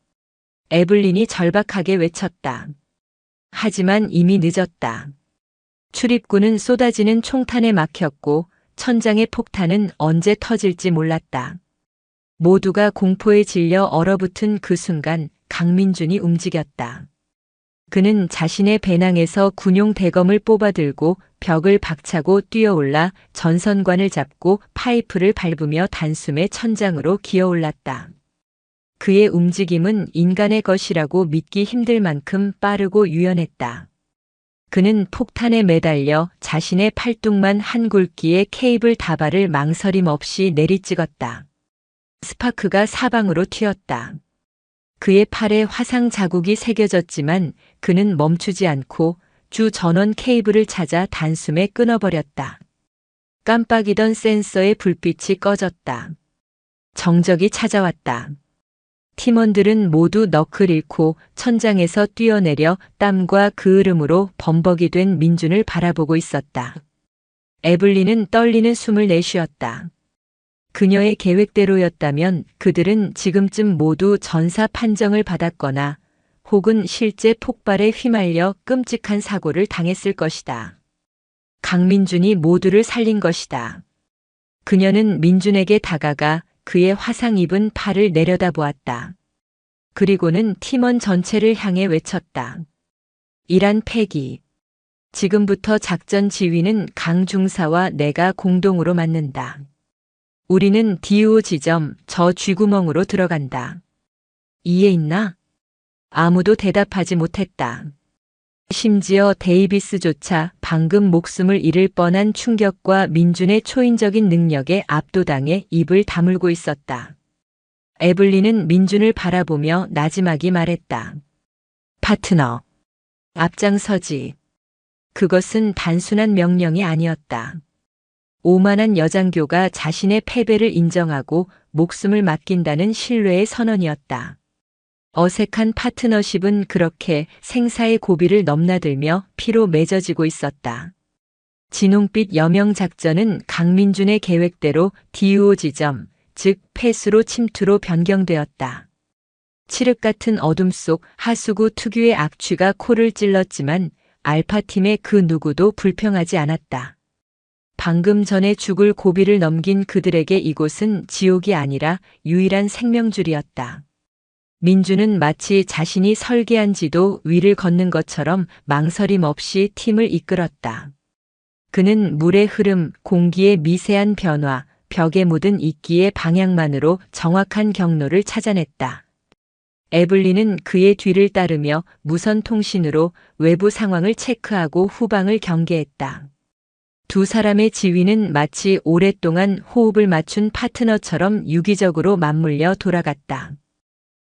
에블린이 절박하게 외쳤다. 하지만 이미 늦었다. 출입구는 쏟아지는 총탄에 막혔고 천장의 폭탄은 언제 터질지 몰랐다. 모두가 공포에 질려 얼어붙은 그 순간 강민준이 움직였다. 그는 자신의 배낭에서 군용 대검을 뽑아들고 벽을 박차고 뛰어올라 전선관을 잡고 파이프를 밟으며 단숨에 천장으로 기어올랐다. 그의 움직임은 인간의 것이라고 믿기 힘들 만큼 빠르고 유연했다. 그는 폭탄에 매달려 자신의 팔뚝만 한 굵기의 케이블 다발을 망설임 없이 내리찍었다. 스파크가 사방으로 튀었다. 그의 팔에 화상 자국이 새겨졌지만 그는 멈추지 않고 주 전원 케이블을 찾아 단숨에 끊어버렸다. 깜빡이던 센서의 불빛이 꺼졌다. 정적이 찾아왔다. 팀원들은 모두 넋을 잃고 천장에서 뛰어내려 땀과 그을음으로 범벅이 된 민준을 바라보고 있었다. 에블린은 떨리는 숨을 내쉬었다. 그녀의 계획대로였다면 그들은 지금쯤 모두 전사 판정을 받았거나 혹은 실제 폭발에 휘말려 끔찍한 사고를 당했을 것이다. 강민준이 모두를 살린 것이다. 그녀는 민준에게 다가가 그의 화상 입은 팔을 내려다보았다. 그리고는 팀원 전체를 향해 외쳤다. 이란 패기. 지금부터 작전 지휘는 강 중사와 내가 공동으로 맡는다. 우리는 D5 지점 저 쥐구멍으로 들어간다. 이해 있나? 아무도 대답하지 못했다. 심지어 데이비스조차 방금 목숨을 잃을 뻔한 충격과 민준의 초인적인 능력에 압도당해 입을 다물고 있었다. 에블린은 민준을 바라보며 나지막이 말했다. 파트너, 앞장서지. 그것은 단순한 명령이 아니었다. 오만한 여장교가 자신의 패배를 인정하고 목숨을 맡긴다는 신뢰의 선언이었다. 어색한 파트너십은 그렇게 생사의 고비를 넘나들며 피로 맺어지고 있었다. 진홍빛 여명 작전은 강민준의 계획대로 D5 지점, 즉 폐수로 침투로 변경되었다. 칠흑 같은 어둠 속 하수구 특유의 악취가 코를 찔렀지만 알파팀의 그 누구도 불평하지 않았다. 방금 전에 죽을 고비를 넘긴 그들에게 이곳은 지옥이 아니라 유일한 생명줄이었다. 민준은 마치 자신이 설계한 지도 위를 걷는 것처럼 망설임 없이 팀을 이끌었다. 그는 물의 흐름, 공기의 미세한 변화, 벽에 묻은 이끼의 방향만으로 정확한 경로를 찾아냈다. 에블린은 그의 뒤를 따르며 무선 통신으로 외부 상황을 체크하고 후방을 경계했다. 두 사람의 지위는 마치 오랫동안 호흡을 맞춘 파트너처럼 유기적으로 맞물려 돌아갔다.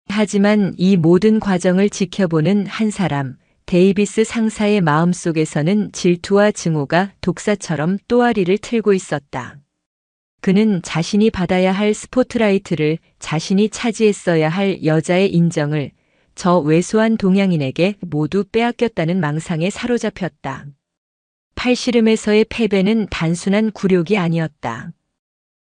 하지만 이 모든 과정을 지켜보는 한 사람, 데이비스 상사의 마음속에서는 질투와 증오가 독사처럼 또아리를 틀고 있었다. 그는 자신이 받아야 할 스포트라이트를, 자신이 차지했어야 할 여자의 인정을 저 왜소한 동양인에게 모두 빼앗겼다는 망상에 사로잡혔다. 팔씨름에서의 패배는 단순한 굴욕이 아니었다.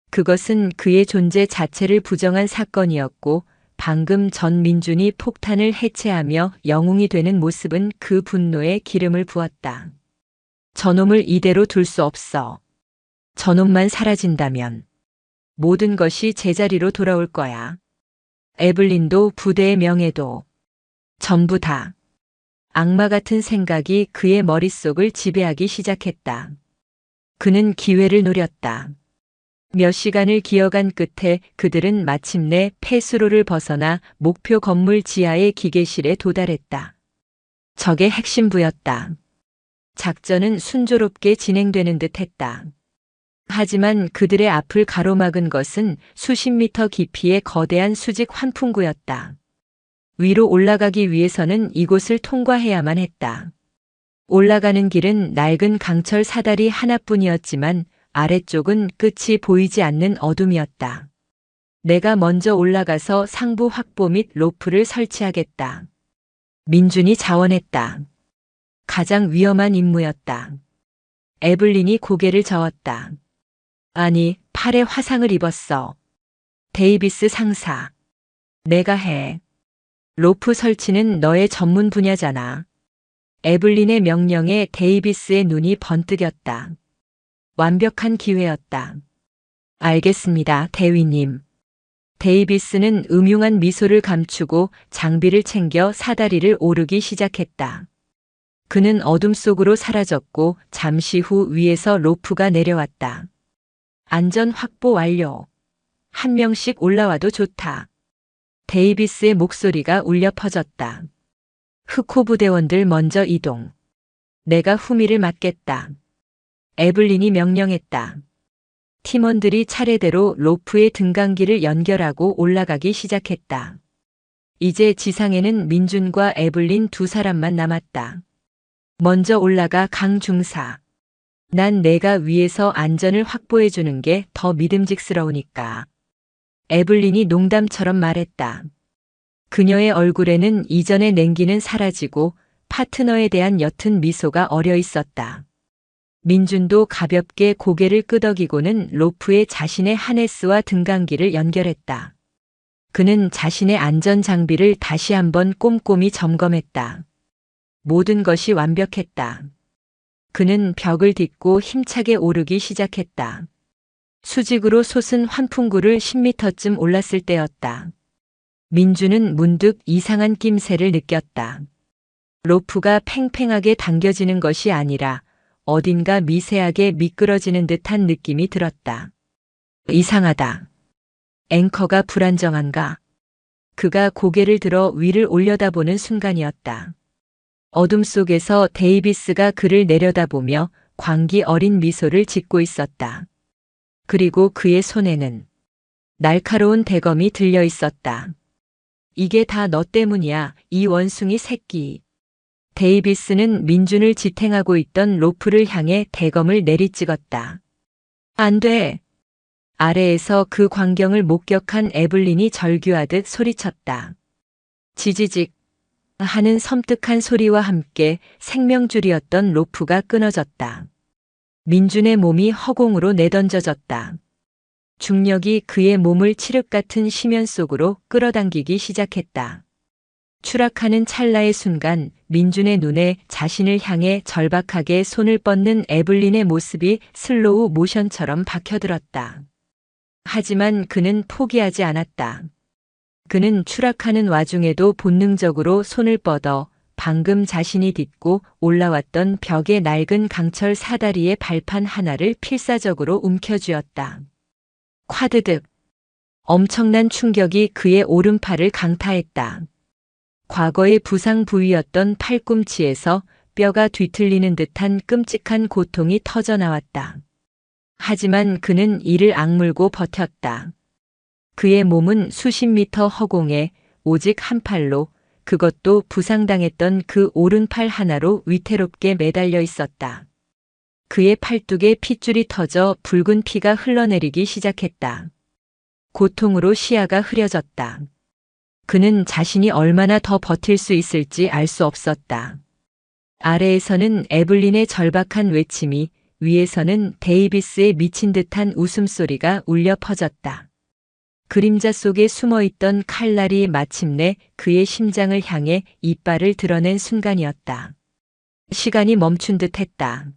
그것은 그의 존재 자체를 부정한 사건이었고, 방금 전 민준이 폭탄을 해체하며 영웅이 되는 모습은 그 분노에 기름을 부었다. 저놈을 이대로 둘 수 없어. 저놈만 사라진다면 모든 것이 제자리로 돌아올 거야. 에블린도 부대의 명예도 전부 다. 악마 같은 생각이 그의 머릿속을 지배하기 시작했다. 그는 기회를 노렸다. 몇 시간을 기어간 끝에 그들은 마침내 폐수로를 벗어나 목표 건물 지하의 기계실에 도달했다. 적의 핵심부였다. 작전은 순조롭게 진행되는 듯 했다. 하지만 그들의 앞을 가로막은 것은 수십 미터 깊이의 거대한 수직 환풍구였다. 위로 올라가기 위해서는 이곳을 통과해야만 했다. 올라가는 길은 낡은 강철 사다리 하나뿐이었지만 아래쪽은 끝이 보이지 않는 어둠이었다. 내가 먼저 올라가서 상부 확보 및 로프를 설치하겠다. 민준이 자원했다. 가장 위험한 임무였다. 에블린이 고개를 저었다. 아니, 팔에 화상을 입었어. 데이비스 상사. 내가 해. 로프 설치는 너의 전문 분야잖아. 에블린의 명령에 데이비스의 눈이 번뜩였다. 완벽한 기회였다. 알겠습니다, 대위님. 데이비스는 음흉한 미소를 감추고 장비를 챙겨 사다리를 오르기 시작했다. 그는 어둠 속으로 사라졌고 잠시 후 위에서 로프가 내려왔다. 안전 확보 완료. 한 명씩 올라와도 좋다. 데이비스의 목소리가 울려 퍼졌다. 흑호 부대원들 먼저 이동. 내가 후미를 맡겠다. 에블린이 명령했다. 팀원들이 차례대로 로프의 등강기를 연결하고 올라가기 시작했다. 이제 지상에는 민준과 에블린 두 사람만 남았다. 먼저 올라가 강 중사. 난 내가 위에서 안전을 확보해 주는 게 더 믿음직스러우니까. 에블린이 농담처럼 말했다. 그녀의 얼굴에는 이전의 냉기는 사라지고 파트너에 대한 옅은 미소가 어려 있었다. 민준도 가볍게 고개를 끄덕이고는 로프에 자신의 하네스와 등강기를 연결했다. 그는 자신의 안전 장비를 다시 한번 꼼꼼히 점검했다. 모든 것이 완벽했다. 그는 벽을 딛고 힘차게 오르기 시작했다. 수직으로 솟은 환풍구를 10m쯤 올랐을 때였다. 민준은 문득 이상한 낌새를 느꼈다. 로프가 팽팽하게 당겨지는 것이 아니라 어딘가 미세하게 미끄러지는 듯한 느낌이 들었다. 이상하다. 앵커가 불안정한가? 그가 고개를 들어 위를 올려다보는 순간이었다. 어둠 속에서 데이비스가 그를 내려다보며 광기 어린 미소를 짓고 있었다. 그리고 그의 손에는 날카로운 대검이 들려 있었다. 이게 다 너 때문이야, 이 원숭이 새끼. 데이비스는 민준을 지탱하고 있던 로프를 향해 대검을 내리찍었다. 안 돼. 아래에서 그 광경을 목격한 에블린이 절규하듯 소리쳤다. 지지직 하는 섬뜩한 소리와 함께 생명줄이었던 로프가 끊어졌다. 민준의 몸이 허공으로 내던져졌다. 중력이 그의 몸을 칠흑 같은 심연 속으로 끌어당기기 시작했다. 추락하는 찰나의 순간 민준의 눈에 자신을 향해 절박하게 손을 뻗는 에블린의 모습이 슬로우 모션처럼 박혀들었다. 하지만 그는 포기하지 않았다. 그는 추락하는 와중에도 본능적으로 손을 뻗어 방금 자신이 딛고 올라왔던 벽의 낡은 강철 사다리의 발판 하나를 필사적으로 움켜쥐었다. 콰드득. 엄청난 충격이 그의 오른팔을 강타했다. 과거의 부상 부위였던 팔꿈치에서 뼈가 뒤틀리는 듯한 끔찍한 고통이 터져 나왔다. 하지만 그는 이를 악물고 버텼다. 그의 몸은 수십 미터 허공에 오직 한 팔로, 그것도 부상당했던 그 오른팔 하나로 위태롭게 매달려 있었다. 그의 팔뚝에 핏줄이 터져 붉은 피가 흘러내리기 시작했다. 고통으로 시야가 흐려졌다. 그는 자신이 얼마나 더 버틸 수 있을지 알 수 없었다. 아래에서는 에블린의 절박한 외침이, 위에서는 데이비스의 미친 듯한 웃음소리가 울려 퍼졌다. 그림자 속에 숨어있던 칼날이 마침내 그의 심장을 향해 이빨을 드러낸 순간이었다. 시간이 멈춘 듯 했다.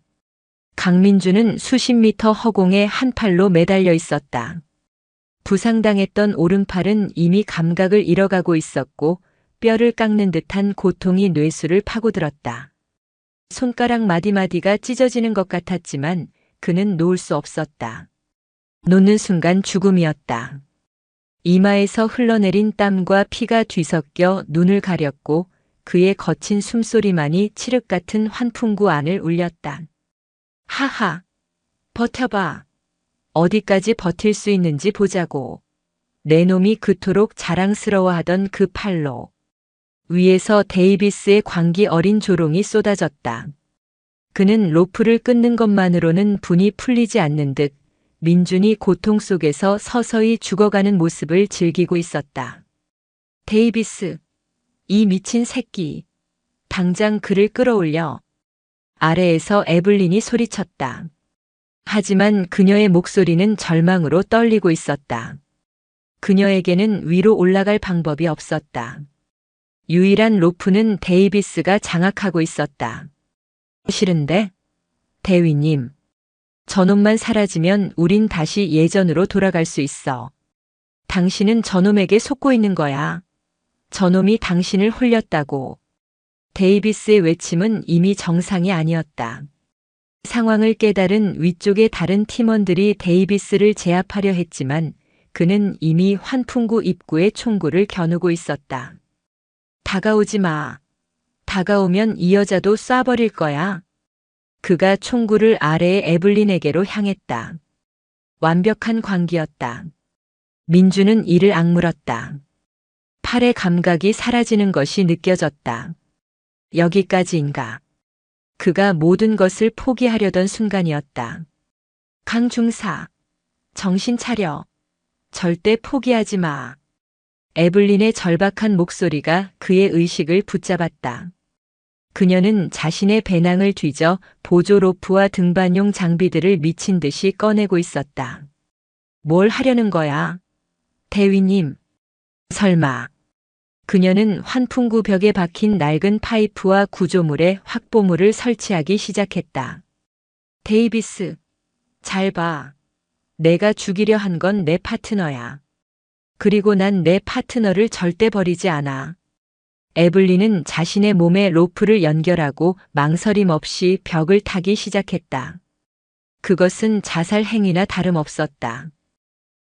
강민주는 수십 미터 허공에 한 팔로 매달려 있었다. 부상당했던 오른팔은 이미 감각을 잃어가고 있었고 뼈를 깎는 듯한 고통이 뇌수를 파고들었다. 손가락 마디마디가 찢어지는 것 같았지만 그는 놓을 수 없었다. 놓는 순간 죽음이었다. 이마에서 흘러내린 땀과 피가 뒤섞여 눈을 가렸고 그의 거친 숨소리만이 칠흑 같은 환풍구 안을 울렸다. 하하, 버텨봐. 어디까지 버틸 수 있는지 보자고. 내 놈이 그토록 자랑스러워하던 그 팔로. 위에서 데이비스의 광기 어린 조롱이 쏟아졌다. 그는 로프를 끊는 것만으로는 분이 풀리지 않는 듯 민준이 고통 속에서 서서히 죽어가는 모습을 즐기고 있었다. 데이비스, 이 미친 새끼. 당장 그를 끌어올려. 아래에서 에블린이 소리쳤다. 하지만 그녀의 목소리는 절망으로 떨리고 있었다. 그녀에게는 위로 올라갈 방법이 없었다. 유일한 로프는 데이비스가 장악하고 있었다. 싫은데? 대위님. 저놈만 사라지면 우린 다시 예전으로 돌아갈 수 있어. 당신은 저놈에게 속고 있는 거야. 저놈이 당신을 홀렸다고. 데이비스의 외침은 이미 정상이 아니었다. 상황을 깨달은 위쪽의 다른 팀원들이 데이비스를 제압하려 했지만 그는 이미 환풍구 입구에 총구를 겨누고 있었다. 다가오지 마. 다가오면 이 여자도 쏴버릴 거야. 그가 총구를 아래의 에블린에게로 향했다. 완벽한 광기였다. 민주는 이를 악물었다. 팔의 감각이 사라지는 것이 느껴졌다. 여기까지인가. 그가 모든 것을 포기하려던 순간이었다. 강 중사, 정신 차려. 절대 포기하지 마. 에블린의 절박한 목소리가 그의 의식을 붙잡았다. 그녀는 자신의 배낭을 뒤져 보조 로프와 등반용 장비들을 미친 듯이 꺼내고 있었다. 뭘 하려는 거야? 대위님. 설마. 그녀는 환풍구 벽에 박힌 낡은 파이프와 구조물에 확보물을 설치하기 시작했다. 데이비스, 잘 봐. 내가 죽이려 한 건 내 파트너야. 그리고 난 내 파트너를 절대 버리지 않아. 에블린은 자신의 몸에 로프를 연결하고 망설임 없이 벽을 타기 시작했다. 그것은 자살 행위나 다름없었다.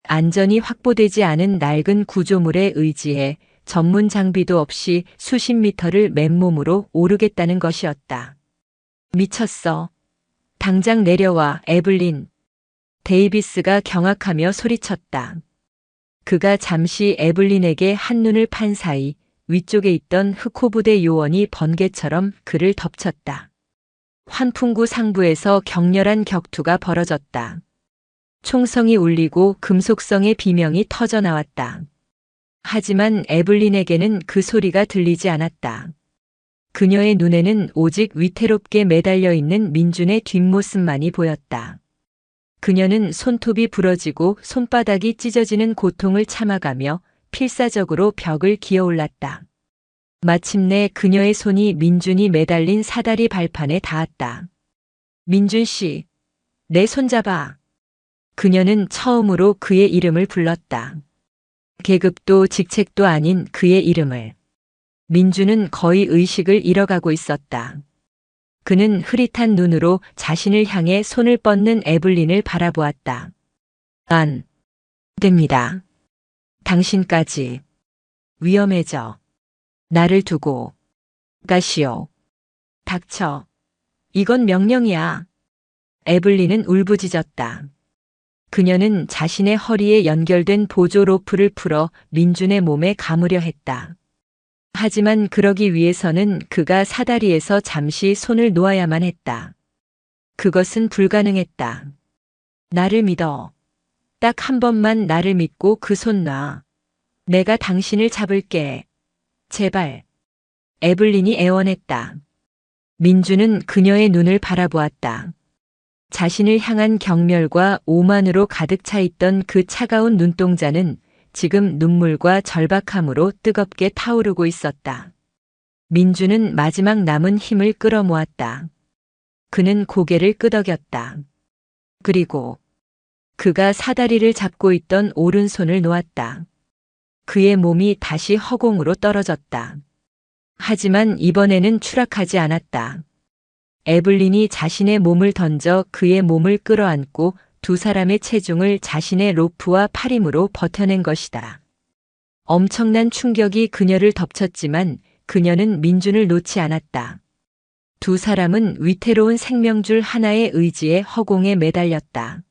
안전이 확보되지 않은 낡은 구조물에 의지해 전문 장비도 없이 수십 미터를 맨몸으로 오르겠다는 것이었다. 미쳤어. 당장 내려와, 에블린. 데이비스가 경악하며 소리쳤다. 그가 잠시 에블린에게 한눈을 판 사이 위쪽에 있던 흑호부대 요원이 번개처럼 그를 덮쳤다. 환풍구 상부에서 격렬한 격투가 벌어졌다. 총성이 울리고 금속성의 비명이 터져 나왔다. 하지만 에블린에게는 그 소리가 들리지 않았다. 그녀의 눈에는 오직 위태롭게 매달려 있는 민준의 뒷모습만이 보였다. 그녀는 손톱이 부러지고 손바닥이 찢어지는 고통을 참아가며 필사적으로 벽을 기어올랐다. 마침내 그녀의 손이 민준이 매달린 사다리 발판에 닿았다. 민준 씨, 내 손 잡아. 그녀는 처음으로 그의 이름을 불렀다. 계급도 직책도 아닌 그의 이름을. 민준은 거의 의식을 잃어가고 있었다. 그는 흐릿한 눈으로 자신을 향해 손을 뻗는 에블린을 바라보았다. 안 됩니다. 당신까지 위험해져. 나를 두고 가시오. 닥쳐. 이건 명령이야. 에블린은 울부짖었다. 그녀는 자신의 허리에 연결된 보조 로프를 풀어 민준의 몸에 감으려 했다. 하지만 그러기 위해서는 그가 사다리에서 잠시 손을 놓아야만 했다. 그것은 불가능했다. 나를 믿어. 딱 한 번만 나를 믿고 그 손 놔. 내가 당신을 잡을게. 제발. 에블린이 애원했다. 민주는 그녀의 눈을 바라보았다. 자신을 향한 경멸과 오만으로 가득 차 있던 그 차가운 눈동자는 지금 눈물과 절박함으로 뜨겁게 타오르고 있었다. 민주는 마지막 남은 힘을 끌어모았다. 그는 고개를 끄덕였다. 그리고 그가 사다리를 잡고 있던 오른손을 놓았다. 그의 몸이 다시 허공으로 떨어졌다. 하지만 이번에는 추락하지 않았다. 에블린이 자신의 몸을 던져 그의 몸을 끌어안고 두 사람의 체중을 자신의 로프와 팔힘으로 버텨낸 것이다. 엄청난 충격이 그녀를 덮쳤지만 그녀는 민준을 놓지 않았다. 두 사람은 위태로운 생명줄 하나의 의지에 허공에 매달렸다.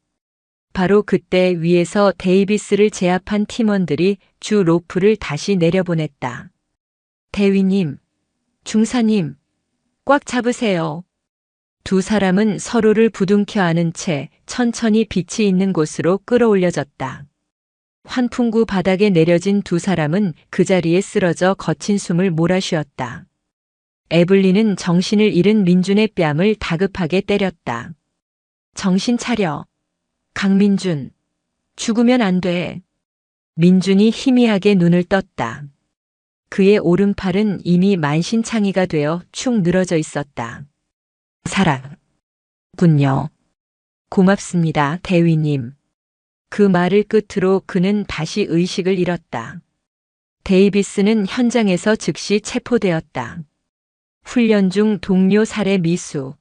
바로 그때 위에서 데이비스를 제압한 팀원들이 주 로프를 다시 내려보냈다. 대위님, 중사님, 꽉 잡으세요. 두 사람은 서로를 부둥켜 안은 채 천천히 빛이 있는 곳으로 끌어올려졌다. 환풍구 바닥에 내려진 두 사람은 그 자리에 쓰러져 거친 숨을 몰아쉬었다. 에블린은 정신을 잃은 민준의 뺨을 다급하게 때렸다. 정신 차려. 강민준. 죽으면 안 돼. 민준이 희미하게 눈을 떴다. 그의 오른팔은 이미 만신창이가 되어 축 늘어져 있었다. 살았군요. 고맙습니다, 대위님. 그 말을 끝으로 그는 다시 의식을 잃었다. 데이비스는 현장에서 즉시 체포되었다. 훈련 중 동료 살해 미수.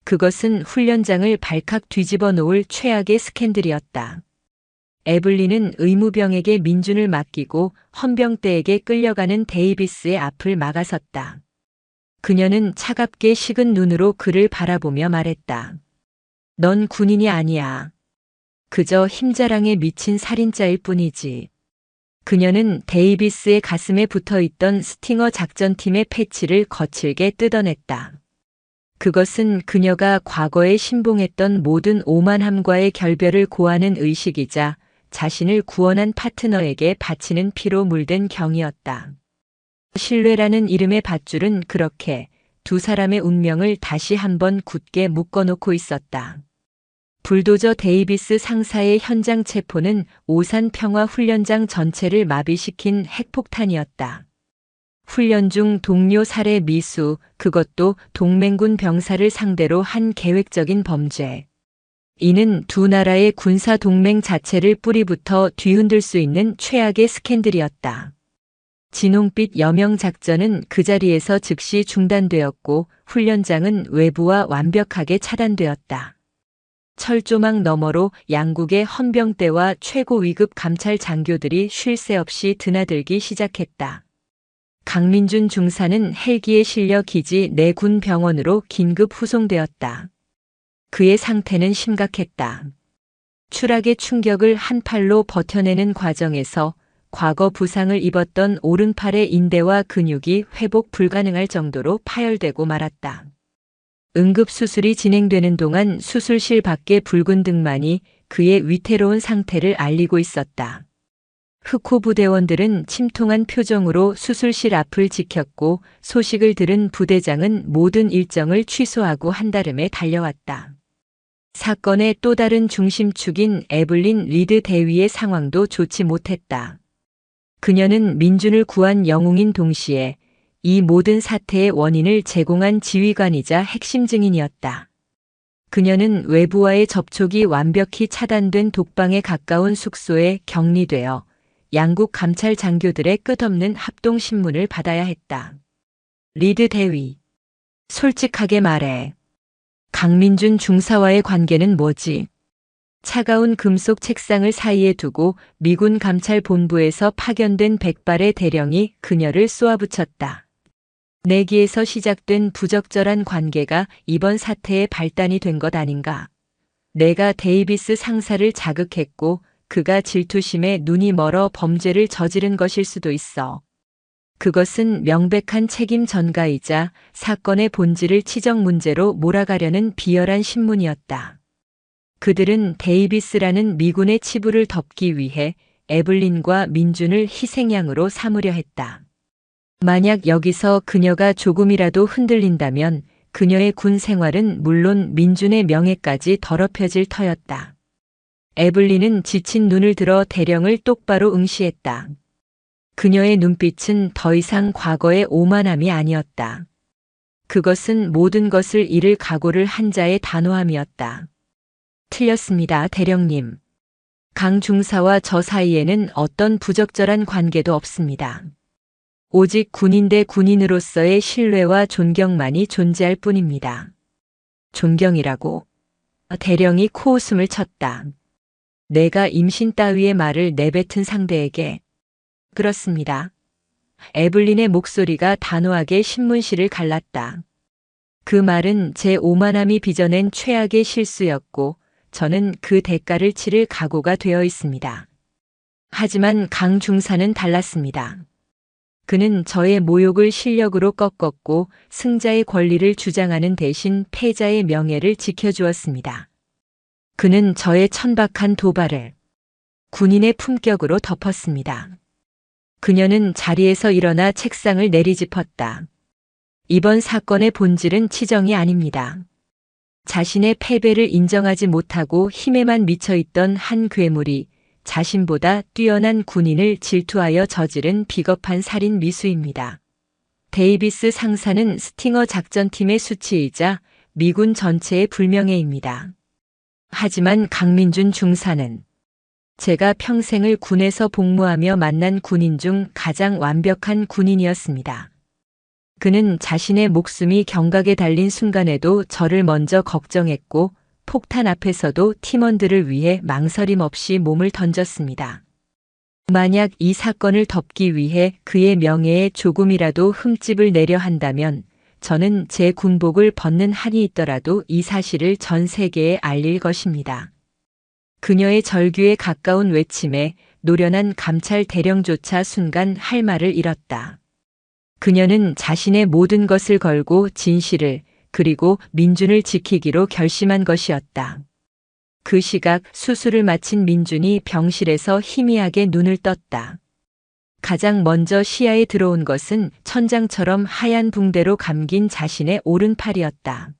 그것은 훈련장을 발칵 뒤집어 놓을 최악의 스캔들이었다. 에블린은 의무병에게 민준을 맡기고 헌병대에게 끌려가는 데이비스의 앞을 막아섰다. 그녀는 차갑게 식은 눈으로 그를 바라보며 말했다. 넌 군인이 아니야. 그저 힘자랑에 미친 살인자일 뿐이지. 그녀는 데이비스의 가슴에 붙어있던 스팅어 작전팀의 패치를 거칠게 뜯어냈다. 그것은 그녀가 과거에 신봉했던 모든 오만함과의 결별을 고하는 의식이자 자신을 구원한 파트너에게 바치는 피로 물든 경이었다. 신뢰라는 이름의 밧줄은 그렇게 두 사람의 운명을 다시 한번 굳게 묶어놓고 있었다. 불도저 데이비스 상사의 현장 체포는 오산 평화훈련장 전체를 마비시킨 핵폭탄이었다. 훈련 중 동료 살해 미수, 그것도 동맹군 병사를 상대로 한 계획적인 범죄. 이는 두 나라의 군사 동맹 자체를 뿌리부터 뒤흔들 수 있는 최악의 스캔들이었다. 진홍빛 여명 작전은 그 자리에서 즉시 중단되었고 훈련장은 외부와 완벽하게 차단되었다. 철조망 너머로 양국의 헌병대와 최고 위급 감찰 장교들이 쉴 새 없이 드나들기 시작했다. 강민준 중사는 헬기에 실려 기지 내 군 병원으로 긴급 후송되었다. 그의 상태는 심각했다. 추락의 충격을 한 팔로 버텨내는 과정에서 과거 부상을 입었던 오른팔의 인대와 근육이 회복 불가능할 정도로 파열되고 말았다. 응급수술이 진행되는 동안 수술실 밖의 붉은 등만이 그의 위태로운 상태를 알리고 있었다. 흑호 부대원들은 침통한 표정으로 수술실 앞을 지켰고 소식을 들은 부대장은 모든 일정을 취소하고 한달음에 달려왔다. 사건의 또 다른 중심축인 에블린 리드 대위의 상황도 좋지 못했다. 그녀는 민준을 구한 영웅인 동시에 이 모든 사태의 원인을 제공한 지휘관이자 핵심 증인이었다. 그녀는 외부와의 접촉이 완벽히 차단된 독방에 가까운 숙소에 격리되어 양국 감찰 장교들의 끝없는 합동신문을 받아야 했다. 리드 대위. 솔직하게 말해. 강민준 중사와의 관계는 뭐지? 차가운 금속 책상을 사이에 두고 미군 감찰본부에서 파견된 100발의 대령이 그녀를 쏘아붙였다. 내기에서 시작된 부적절한 관계가 이번 사태의 발단이 된 것 아닌가. 내가 데이비스 상사를 자극했고 그가 질투심에 눈이 멀어 범죄를 저지른 것일 수도 있어. 그것은 명백한 책임 전가이자 사건의 본질을 치적 문제로 몰아가려는 비열한 신문이었다. 그들은 데이비스라는 미군의 치부를 덮기 위해 에블린과 민준을 희생양으로 삼으려 했다. 만약 여기서 그녀가 조금이라도 흔들린다면 그녀의 군 생활은 물론 민준의 명예까지 더럽혀질 터였다. 에블린은 지친 눈을 들어 대령을 똑바로 응시했다. 그녀의 눈빛은 더 이상 과거의 오만함이 아니었다. 그것은 모든 것을 잃을 각오를 한 자의 단호함이었다. 틀렸습니다, 대령님. 강 중사와 저 사이에는 어떤 부적절한 관계도 없습니다. 오직 군인 대 군인으로서의 신뢰와 존경만이 존재할 뿐입니다. 존경이라고? 대령이 코웃음을 쳤다. 내가 임신 따위의 말을 내뱉은 상대에게. 그렇습니다. 에블린의 목소리가 단호하게 신문실을 갈랐다. 그 말은 제 오만함이 빚어낸 최악의 실수였고 저는 그 대가를 치를 각오가 되어 있습니다. 하지만 강 중사는 달랐습니다. 그는 저의 모욕을 실력으로 꺾었고 승자의 권리를 주장하는 대신 패자의 명예를 지켜주었습니다. 그는 저의 천박한 도발을 군인의 품격으로 덮었습니다. 그녀는 자리에서 일어나 책상을 내리짚었다. 이번 사건의 본질은 치정이 아닙니다. 자신의 패배를 인정하지 못하고 힘에만 미쳐있던 한 괴물이 자신보다 뛰어난 군인을 질투하여 저지른 비겁한 살인 미수입니다. 데이비스 상사는 스팅어 작전팀의 수치이자 미군 전체의 불명예입니다. 하지만 강민준 중사는 제가 평생을 군에서 복무하며 만난 군인 중 가장 완벽한 군인이었습니다. 그는 자신의 목숨이 경각에 달린 순간에도 저를 먼저 걱정했고 폭탄 앞에서도 팀원들을 위해 망설임 없이 몸을 던졌습니다. 만약 이 사건을 덮기 위해 그의 명예에 조금이라도 흠집을 내려 한다면 저는 제 군복을 벗는 한이 있더라도 이 사실을 전 세계에 알릴 것입니다. 그녀의 절규에 가까운 외침에 노련한 감찰 대령조차 순간 할 말을 잃었다. 그녀는 자신의 모든 것을 걸고 진실을 그리고 민준을 지키기로 결심한 것이었다. 그 시각 수술을 마친 민준이 병실에서 희미하게 눈을 떴다. 가장 먼저 시야에 들어온 것은 천장처럼 하얀 붕대로 감긴 자신의 오른팔이었다.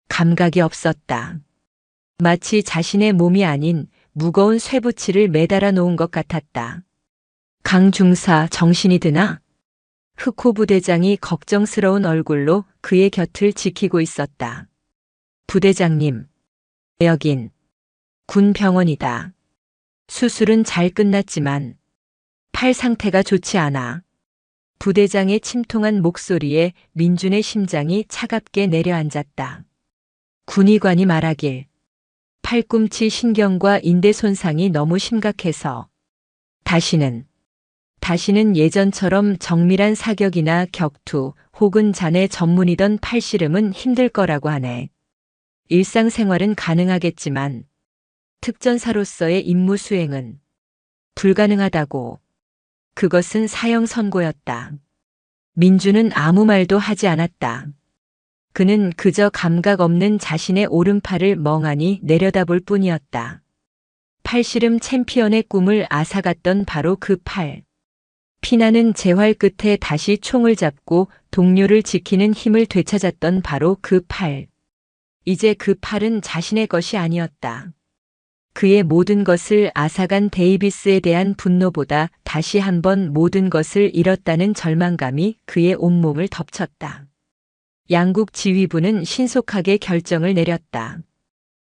감각이 없었다. 마치 자신의 몸이 아닌 무거운 쇠붙이를 매달아 놓은 것 같았다. 강 중사 정신이 드나? 흑호 부대장이 걱정스러운 얼굴로 그의 곁을 지키고 있었다. 부대장님, 여긴 군 병원이다. 수술은 잘 끝났지만 팔 상태가 좋지 않아. 부대장의 침통한 목소리에 민준의 심장이 차갑게 내려앉았다. 군의관이 말하길 팔꿈치 신경과 인대 손상이 너무 심각해서 다시는 예전처럼 정밀한 사격이나 격투 혹은 잔해 전문이던 팔씨름은 힘들 거라고 하네. 일상생활은 가능하겠지만 특전사로서의 임무 수행은 불가능하다고. 그것은 사형 선고였다. 민주는 아무 말도 하지 않았다. 그는 그저 감각 없는 자신의 오른팔을 멍하니 내려다볼 뿐이었다. 팔씨름 챔피언의 꿈을 앗아갔던 바로 그 팔. 피나는 재활 끝에 다시 총을 잡고 동료를 지키는 힘을 되찾았던 바로 그 팔. 이제 그 팔은 자신의 것이 아니었다. 그의 모든 것을 앗아간 데이비스에 대한 분노보다 다시 한번 모든 것을 잃었다는 절망감이 그의 온몸을 덮쳤다. 양국 지휘부는 신속하게 결정을 내렸다.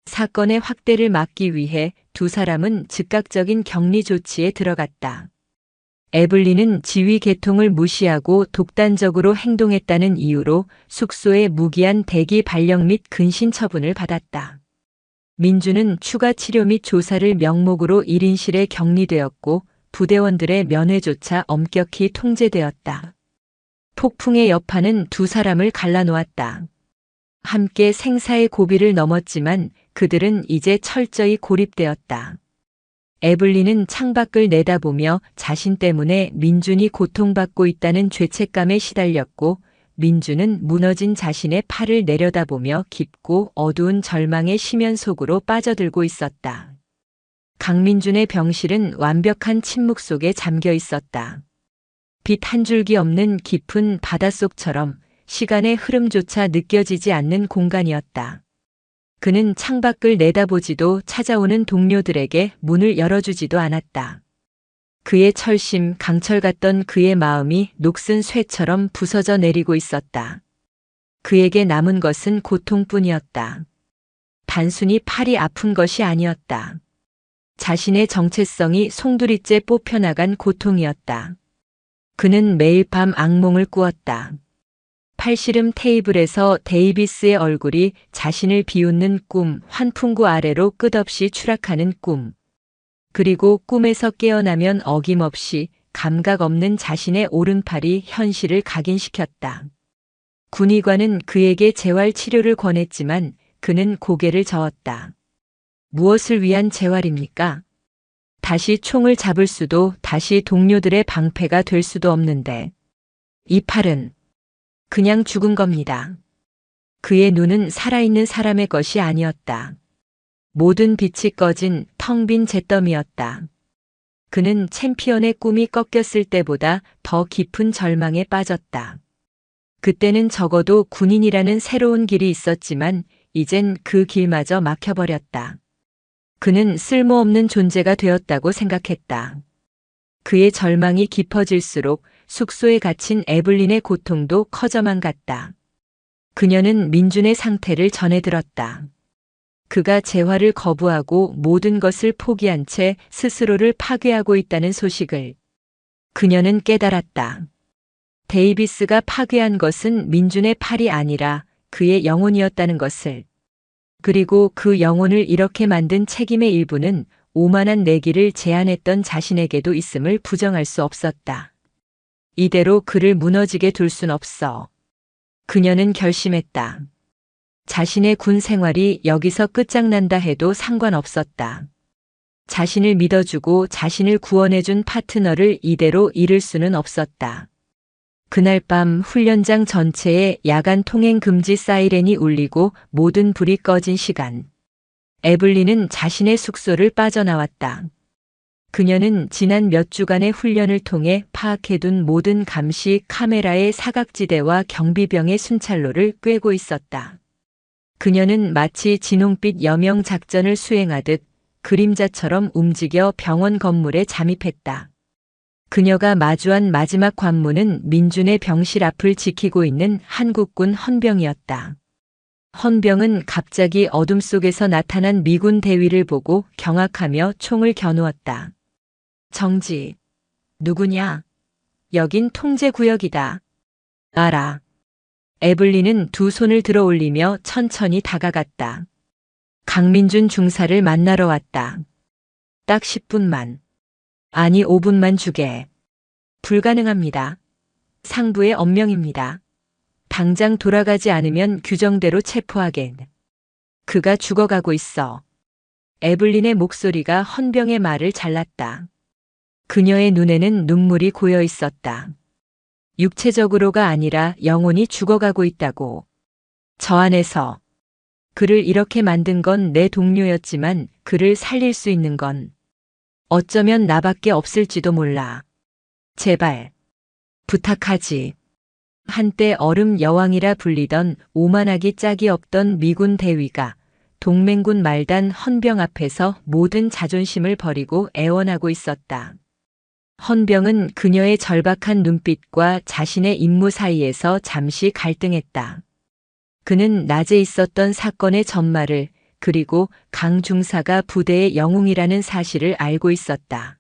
사건의 확대를 막기 위해 두 사람은 즉각적인 격리 조치에 들어갔다. 에블린은 지휘 계통을 무시하고 독단적으로 행동했다는 이유로 숙소에 무기한 대기 발령 및 근신 처분을 받았다. 민주는 추가 치료 및 조사를 명목으로 1인실에 격리되었고 부대원들의 면회조차 엄격히 통제되었다. 폭풍의 여파는 두 사람을 갈라놓았다. 함께 생사의 고비를 넘었지만 그들은 이제 철저히 고립되었다. 에블린은 창밖을 내다보며 자신 때문에 민준이 고통받고 있다는 죄책감에 시달렸고, 민준은 무너진 자신의 팔을 내려다보며 깊고 어두운 절망의 심연 속으로 빠져들고 있었다. 강민준의 병실은 완벽한 침묵 속에 잠겨 있었다. 빛 한 줄기 없는 깊은 바닷속처럼 시간의 흐름조차 느껴지지 않는 공간이었다. 그는 창밖을 내다보지도 찾아오는 동료들에게 문을 열어주지도 않았다. 그의 철심, 강철 같던 그의 마음이 녹슨 쇠처럼 부서져 내리고 있었다. 그에게 남은 것은 고통뿐이었다. 단순히 팔이 아픈 것이 아니었다. 자신의 정체성이 송두리째 뽑혀나간 고통이었다. 그는 매일 밤 악몽을 꾸었다. 팔씨름 테이블에서 데이비스의 얼굴이 자신을 비웃는 꿈, 환풍구 아래로 끝없이 추락하는 꿈. 그리고 꿈에서 깨어나면 어김없이 감각 없는 자신의 오른팔이 현실을 각인시켰다. 군의관은 그에게 재활 치료를 권했지만 그는 고개를 저었다. 무엇을 위한 재활입니까? 다시 총을 잡을 수도, 다시 동료들의 방패가 될 수도 없는데. 이 팔은 그냥 죽은 겁니다. 그의 눈은 살아있는 사람의 것이 아니었다. 모든 빛이 꺼진 텅 빈 잿더미였다. 그는 챔피언의 꿈이 꺾였을 때보다 더 깊은 절망에 빠졌다. 그때는 적어도 군인이라는 새로운 길이 있었지만 이젠 그 길마저 막혀버렸다. 그는 쓸모없는 존재가 되었다고 생각했다. 그의 절망이 깊어질수록 숙소에 갇힌 에블린의 고통도 커져만 갔다. 그녀는 민준의 상태를 전해 들었다. 그가 재활을 거부하고 모든 것을 포기한 채 스스로를 파괴하고 있다는 소식을. 그녀는 깨달았다. 데이비스가 파괴한 것은 민준의 팔이 아니라 그의 영혼이었다는 것을. 그리고 그 영혼을 이렇게 만든 책임의 일부는 오만한 내기를 제안했던 자신에게도 있음을 부정할 수 없었다. 이대로 그를 무너지게 둘 순 없어. 그녀는 결심했다. 자신의 군 생활이 여기서 끝장난다 해도 상관없었다. 자신을 믿어주고 자신을 구원해준 파트너를 이대로 잃을 수는 없었다. 그날 밤 훈련장 전체에 야간 통행 금지 사이렌이 울리고 모든 불이 꺼진 시간. 에블린은 자신의 숙소를 빠져나왔다. 그녀는 지난 몇 주간의 훈련을 통해 파악해둔 모든 감시 카메라의 사각지대와 경비병의 순찰로를 꿰고 있었다. 그녀는 마치 진홍빛 여명 작전을 수행하듯 그림자처럼 움직여 병원 건물에 잠입했다. 그녀가 마주한 마지막 관문은 민준의 병실 앞을 지키고 있는 한국군 헌병이었다. 헌병은 갑자기 어둠 속에서 나타난 미군 대위를 보고 경악하며 총을 겨누었다. 정지. 누구냐? 여긴 통제구역이다. 알아. 에블린은 두 손을 들어 올리며 천천히 다가갔다. 강민준 중사를 만나러 왔다. 딱 10분만. 아니 5분만 주게. 불가능합니다. 상부의 엄명입니다. 당장 돌아가지 않으면 규정대로 체포하겠. 그가 죽어가고 있어. 에블린의 목소리가 헌병의 말을 잘랐다. 그녀의 눈에는 눈물이 고여 있었다. 육체적으로가 아니라 영혼이 죽어가고 있다고. 저 안에서. 그를 이렇게 만든 건 내 동료였지만 그를 살릴 수 있는 건 어쩌면 나밖에 없을지도 몰라. 제발. 부탁하지. 한때 얼음 여왕이라 불리던 오만하기 짝이 없던 미군 대위가 동맹군 말단 헌병 앞에서 모든 자존심을 버리고 애원하고 있었다. 헌병은 그녀의 절박한 눈빛과 자신의 임무 사이에서 잠시 갈등했다. 그는 낮에 있었던 사건의 전말을, 그리고 강 중사가 부대의 영웅이라는 사실을 알고 있었다.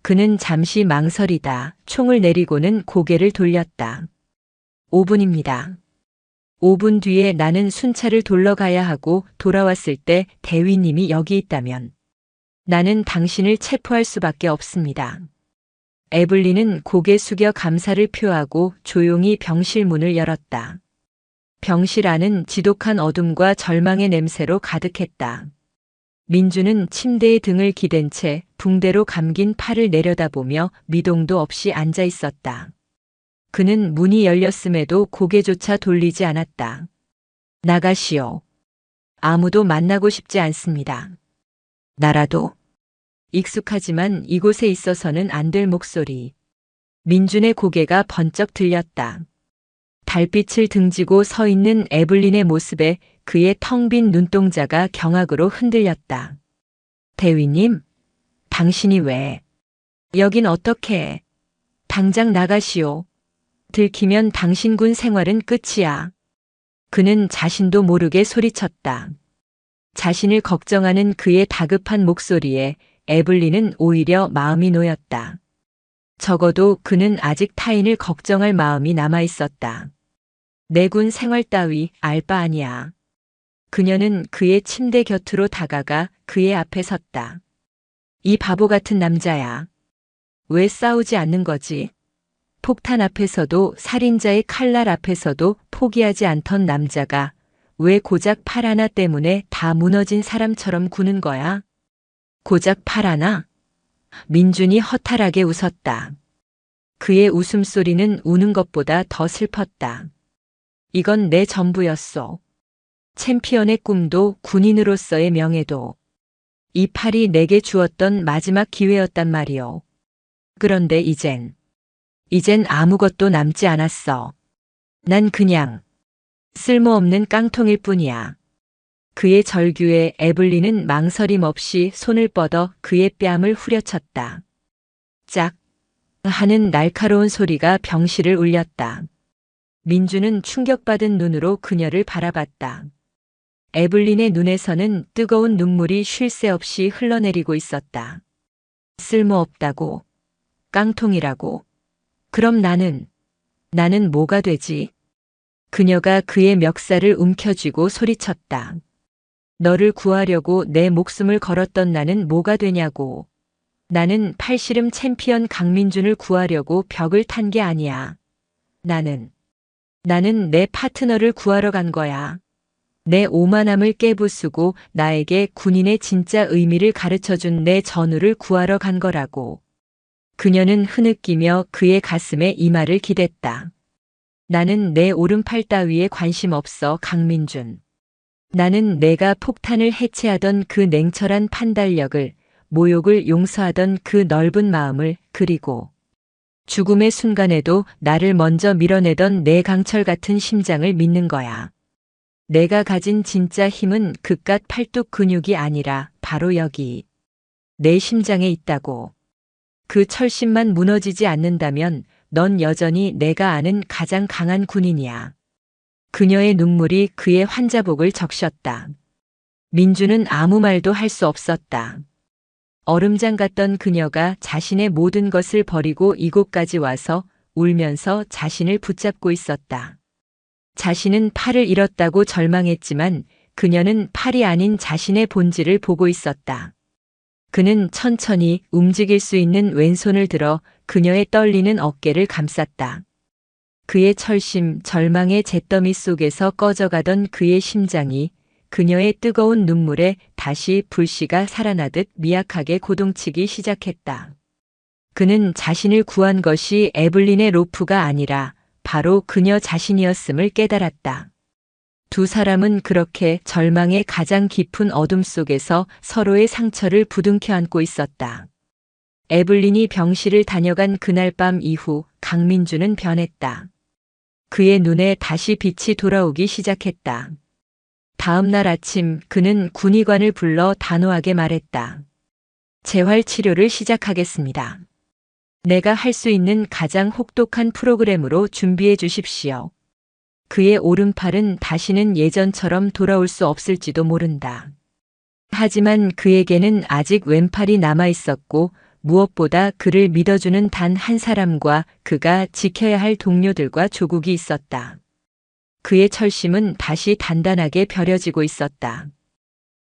그는 잠시 망설이다 총을 내리고는 고개를 돌렸다. 5분입니다. 5분 뒤에 나는 순찰을 돌러 가야 하고 돌아왔을 때 대위님이 여기 있다면 나는 당신을 체포할 수밖에 없습니다. 에블린은 고개 숙여 감사를 표하고 조용히 병실 문을 열었다. 병실 안은 지독한 어둠과 절망의 냄새로 가득했다. 민주는 침대에 등을 기댄 채 붕대로 감긴 팔을 내려다보며 미동도 없이 앉아 있었다. 그는 문이 열렸음에도 고개조차 돌리지 않았다. 나가시오. 아무도 만나고 싶지 않습니다. 나라도. 익숙하지만 이곳에 있어서는 안 될 목소리. 민준의 고개가 번쩍 들렸다. 달빛을 등지고 서 있는 에블린의 모습에 그의 텅 빈 눈동자가 경악으로 흔들렸다. 대위님, 당신이 왜? 여긴 어떻게? 당장 나가시오. 들키면 당신 군 생활은 끝이야. 그는 자신도 모르게 소리쳤다. 자신을 걱정하는 그의 다급한 목소리에 에블린은 오히려 마음이 놓였다. 적어도 그는 아직 타인을 걱정할 마음이 남아 있었다. 내 군 생활 따위 알 바 아니야. 그녀는 그의 침대 곁으로 다가가 그의 앞에 섰다. 이 바보 같은 남자야. 왜 싸우지 않는 거지? 폭탄 앞에서도 살인자의 칼날 앞에서도 포기하지 않던 남자가 왜 고작 팔 하나 때문에 다 무너진 사람처럼 구는 거야? 고작 팔 하나? 민준이 허탈하게 웃었다. 그의 웃음소리는 우는 것보다 더 슬펐다. 이건 내 전부였어. 챔피언의 꿈도 군인으로서의 명예도. 이 팔이 내게 주었던 마지막 기회였단 말이오. 그런데 이젠 아무것도 남지 않았어. 난 그냥 쓸모없는 깡통일 뿐이야. 그의 절규에 에블린은 망설임 없이 손을 뻗어 그의 뺨을 후려쳤다. 짝 하는 날카로운 소리가 병실을 울렸다. 민주는 충격받은 눈으로 그녀를 바라봤다. 에블린의 눈에서는 뜨거운 눈물이 쉴 새 없이 흘러내리고 있었다. 쓸모없다고. 깡통이라고. 그럼 나는 뭐가 되지? 그녀가 그의 멱살을 움켜쥐고 소리쳤다. 너를 구하려고 내 목숨을 걸었던 나는 뭐가 되냐고. 나는 팔씨름 챔피언 강민준을 구하려고 벽을 탄 게 아니야. 나는 내 파트너를 구하러 간 거야. 내 오만함을 깨부수고 나에게 군인의 진짜 의미를 가르쳐준 내 전우를 구하러 간 거라고. 그녀는 흐느끼며 그의 가슴에 이마를 기댔다. 나는 내 오른팔 따위에 관심 없어, 강민준. 나는 내가 폭탄을 해체하던 그 냉철한 판단력을, 모욕을 용서하던 그 넓은 마음을, 그리고 죽음의 순간에도 나를 먼저 밀어내던 내 강철 같은 심장을 믿는 거야. 내가 가진 진짜 힘은 그깟 팔뚝 근육이 아니라 바로 여기. 내 심장에 있다고. 그 철심만 무너지지 않는다면 넌 여전히 내가 아는 가장 강한 군인이야. 그녀의 눈물이 그의 환자복을 적셨다. 민주는 아무 말도 할 수 없었다. 얼음장 같던 그녀가 자신의 모든 것을 버리고 이곳까지 와서 울면서 자신을 붙잡고 있었다. 자신은 팔을 잃었다고 절망했지만 그녀는 팔이 아닌 자신의 본질을 보고 있었다. 그는 천천히 움직일 수 있는 왼손을 들어 그녀의 떨리는 어깨를 감쌌다. 그의 철심, 절망의 잿더미 속에서 꺼져가던 그의 심장이 그녀의 뜨거운 눈물에 다시 불씨가 살아나듯 미약하게 고동치기 시작했다. 그는 자신을 구한 것이 에블린의 로프가 아니라 바로 그녀 자신이었음을 깨달았다. 두 사람은 그렇게 절망의 가장 깊은 어둠 속에서 서로의 상처를 부둥켜 안고 있었다. 에블린이 병실을 다녀간 그날 밤 이후 강민주는 변했다. 그의 눈에 다시 빛이 돌아오기 시작했다. 다음 날 아침 그는 군의관을 불러 단호하게 말했다. 재활 치료를 시작하겠습니다. 내가 할 수 있는 가장 혹독한 프로그램으로 준비해 주십시오. 그의 오른팔은 다시는 예전처럼 돌아올 수 없을지도 모른다. 하지만 그에게는 아직 왼팔이 남아 있었고 무엇보다 그를 믿어주는 단 한 사람과 그가 지켜야 할 동료들과 조국이 있었다. 그의 철심은 다시 단단하게 벼려지고 있었다.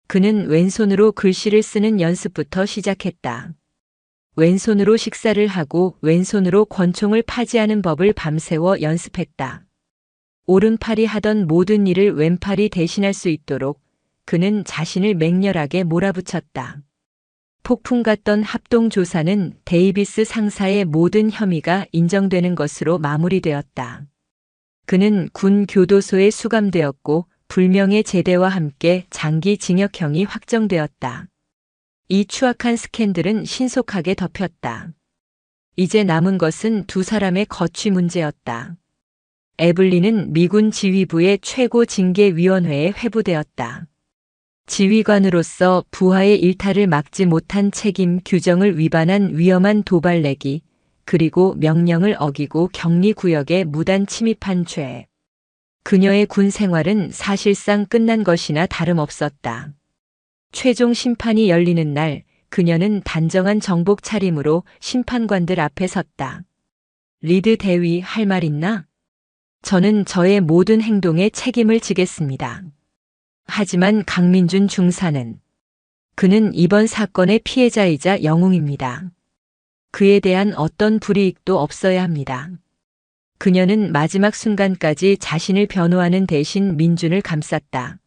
그는 왼손으로 글씨를 쓰는 연습부터 시작했다. 왼손으로 식사를 하고 왼손으로 권총을 파지하는 법을 밤새워 연습했다. 오른팔이 하던 모든 일을 왼팔이 대신할 수 있도록 그는 자신을 맹렬하게 몰아붙였다. 폭풍 같던 합동조사는 데이비스 상사의 모든 혐의가 인정되는 것으로 마무리되었다. 그는 군 교도소에 수감되었고 불명예 제대와 함께 장기 징역형이 확정되었다. 이 추악한 스캔들은 신속하게 덮였다. 이제 남은 것은 두 사람의 거취 문제였다. 에블린은 미군 지휘부의 최고 징계위원회에 회부되었다. 지휘관으로서 부하의 일탈을 막지 못한 책임 규정을 위반한 위험한 도발 내기, 그리고 명령을 어기고 격리구역에 무단 침입한 죄. 그녀의 군 생활은 사실상 끝난 것이나 다름없었다. 최종 심판이 열리는 날, 그녀는 단정한 정복 차림으로 심판관들 앞에 섰다. 리드 대위 할 말 있나? 저는 저의 모든 행동에 책임을 지겠습니다. 하지만 강민준 중사는 그는 이번 사건의 피해자이자 영웅입니다. 그에 대한 어떤 불이익도 없어야 합니다. 그녀는 마지막 순간까지 자신을 변호하는 대신 민준을 감쌌다.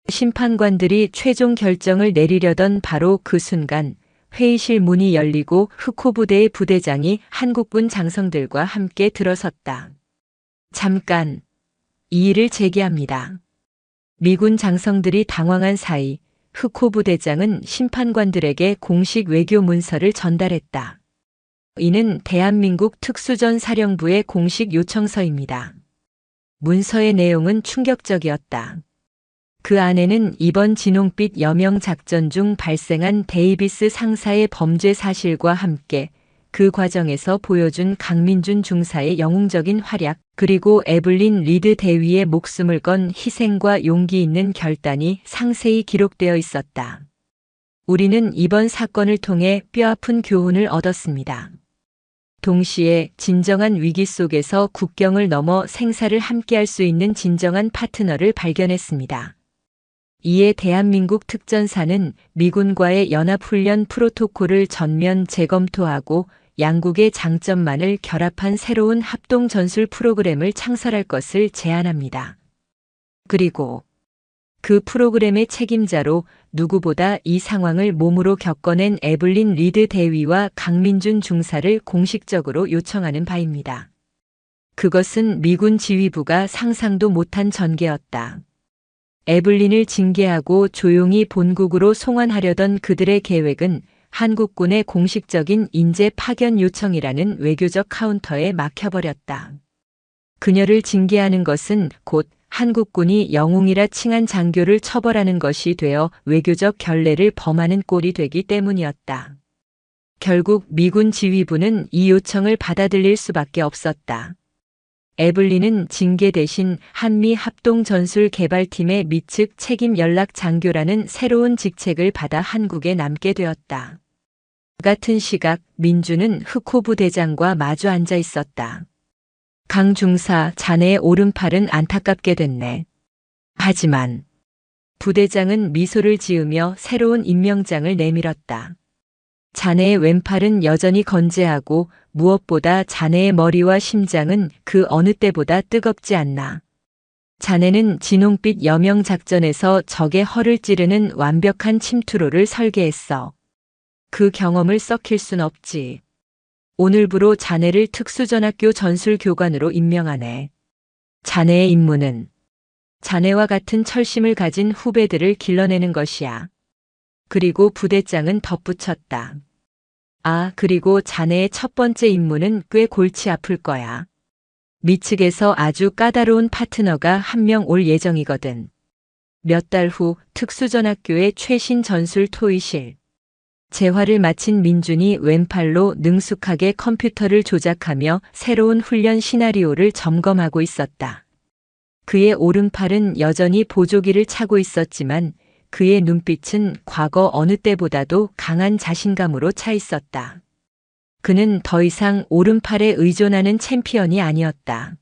심판관들이 최종 결정을 내리려던 바로 그 순간 회의실 문이 열리고 흑호 부대의 부대장이 한국군 장성들과 함께 들어섰다. 잠깐, 이의를 제기합니다. 미군 장성들이 당황한 사이 흑호 부대장은 심판관들에게 공식 외교 문서를 전달했다. 이는 대한민국 특수전 사령부의 공식 요청서입니다. 문서의 내용은 충격적이었다. 그 안에는 이번 진홍빛 여명 작전 중 발생한 데이비스 상사의 범죄 사실과 함께 그 과정에서 보여준 강민준 중사의 영웅적인 활약, 그리고 에블린 리드 대위의 목숨을 건 희생과 용기 있는 결단이 상세히 기록되어 있었다. 우리는 이번 사건을 통해 뼈아픈 교훈을 얻었습니다. 동시에 진정한 위기 속에서 국경을 넘어 생사를 함께할 수 있는 진정한 파트너를 발견했습니다. 이에 대한민국 특전사는 미군과의 연합훈련 프로토콜을 전면 재검토하고 양국의 장점만을 결합한 새로운 합동전술 프로그램을 창설할 것을 제안합니다. 그리고 그 프로그램의 책임자로 누구보다 이 상황을 몸으로 겪어낸 에블린 리드 대위와 강민준 중사를 공식적으로 요청하는 바입니다. 그것은 미군 지휘부가 상상도 못한 전개였다. 에블린을 징계하고 조용히 본국으로 송환하려던 그들의 계획은 한국군의 공식적인 인재 파견 요청이라는 외교적 카운터에 막혀버렸다. 그녀를 징계하는 것은 곧 한국군이 영웅이라 칭한 장교를 처벌하는 것이 되어 외교적 결례를 범하는 꼴이 되기 때문이었다. 결국 미군 지휘부는 이 요청을 받아들일 수밖에 없었다. 에블린은 징계 대신 한미 합동전술개발팀의 미측 책임 연락 장교라는 새로운 직책을 받아 한국에 남게 되었다. 같은 시각 민주는 흑호 부대장과 마주 앉아 있었다. 강 중사, 자네의 오른팔은 안타깝게 됐네. 하지만 부대장은 미소를 지으며 새로운 임명장을 내밀었다. 자네의 왼팔은 여전히 건재하고 무엇보다 자네의 머리와 심장은 그 어느 때보다 뜨겁지 않나. 자네는 진홍빛 여명 작전에서 적의 허를 찌르는 완벽한 침투로를 설계했어. 그 경험을 썩힐 순 없지. 오늘부로 자네를 특수전학교 전술교관으로 임명하네. 자네의 임무는 자네와 같은 철심을 가진 후배들을 길러내는 것이야. 그리고 부대장은 덧붙였다. 아, 그리고 자네의 첫 번째 임무는 꽤 골치 아플 거야. 미측에서 아주 까다로운 파트너가 한 명 올 예정이거든. 몇 달 후 특수전학교의 최신 전술 토의실. 재활을 마친 민준이 왼팔로 능숙하게 컴퓨터를 조작하며 새로운 훈련 시나리오를 점검하고 있었다. 그의 오른팔은 여전히 보조기를 차고 있었지만 그의 눈빛은 과거 어느 때보다도 강한 자신감으로 차 있었다. 그는 더 이상 오른팔에 의존하는 챔피언이 아니었다.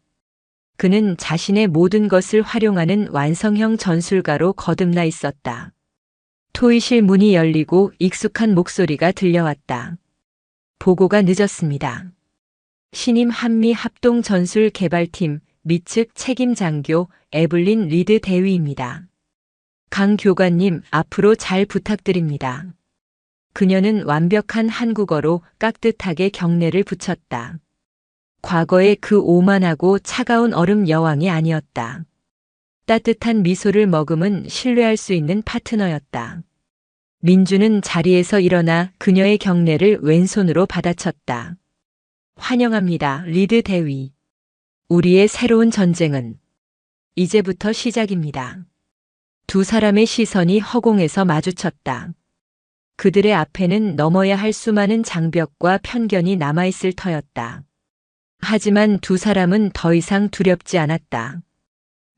그는 자신의 모든 것을 활용하는 완성형 전술가로 거듭나 있었다. 토의실 문이 열리고 익숙한 목소리가 들려왔다. 보고가 늦었습니다. 신임 한미 합동 전술 개발팀 미측 책임 장교 에블린 리드 대위입니다. 강 교관님, 앞으로 잘 부탁드립니다. 그녀는 완벽한 한국어로 깍듯하게 경례를 붙였다. 과거의 그 오만하고 차가운 얼음 여왕이 아니었다. 따뜻한 미소를 머금은 신뢰할 수 있는 파트너였다. 민주는 자리에서 일어나 그녀의 경례를 왼손으로 받아쳤다. 환영합니다, 리드 대위. 우리의 새로운 전쟁은 이제부터 시작입니다. 두 사람의 시선이 허공에서 마주쳤다. 그들의 앞에는 넘어야 할 수많은 장벽과 편견이 남아있을 터였다. 하지만 두 사람은 더 이상 두렵지 않았다.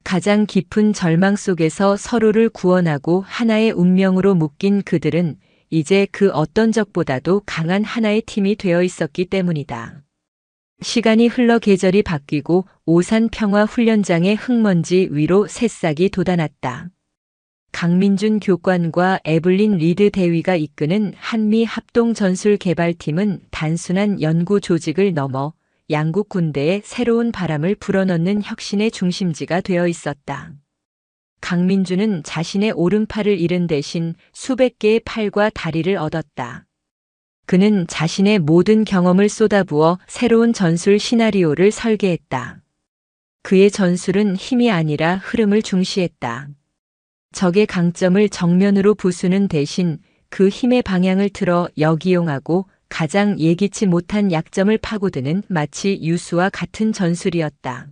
가장 깊은 절망 속에서 서로를 구원하고 하나의 운명으로 묶인 그들은 이제 그 어떤 적보다도 강한 하나의 팀이 되어 있었기 때문이다. 시간이 흘러 계절이 바뀌고 오산 평화훈련장의 흙먼지 위로 새싹이 돋아났다. 강민준 교관과 에블린 리드 대위가 이끄는 한미 합동 전술 개발팀은 단순한 연구 조직을 넘어 양국 군대에 새로운 바람을 불어넣는 혁신의 중심지가 되어 있었다. 강민준은 자신의 오른팔을 잃은 대신 수백 개의 팔과 다리를 얻었다. 그는 자신의 모든 경험을 쏟아부어 새로운 전술 시나리오를 설계했다. 그의 전술은 힘이 아니라 흐름을 중시했다. 적의 강점을 정면으로 부수는 대신 그 힘의 방향을 틀어 역이용하고 가장 예기치 못한 약점을 파고드는 마치 유수와 같은 전술이었다.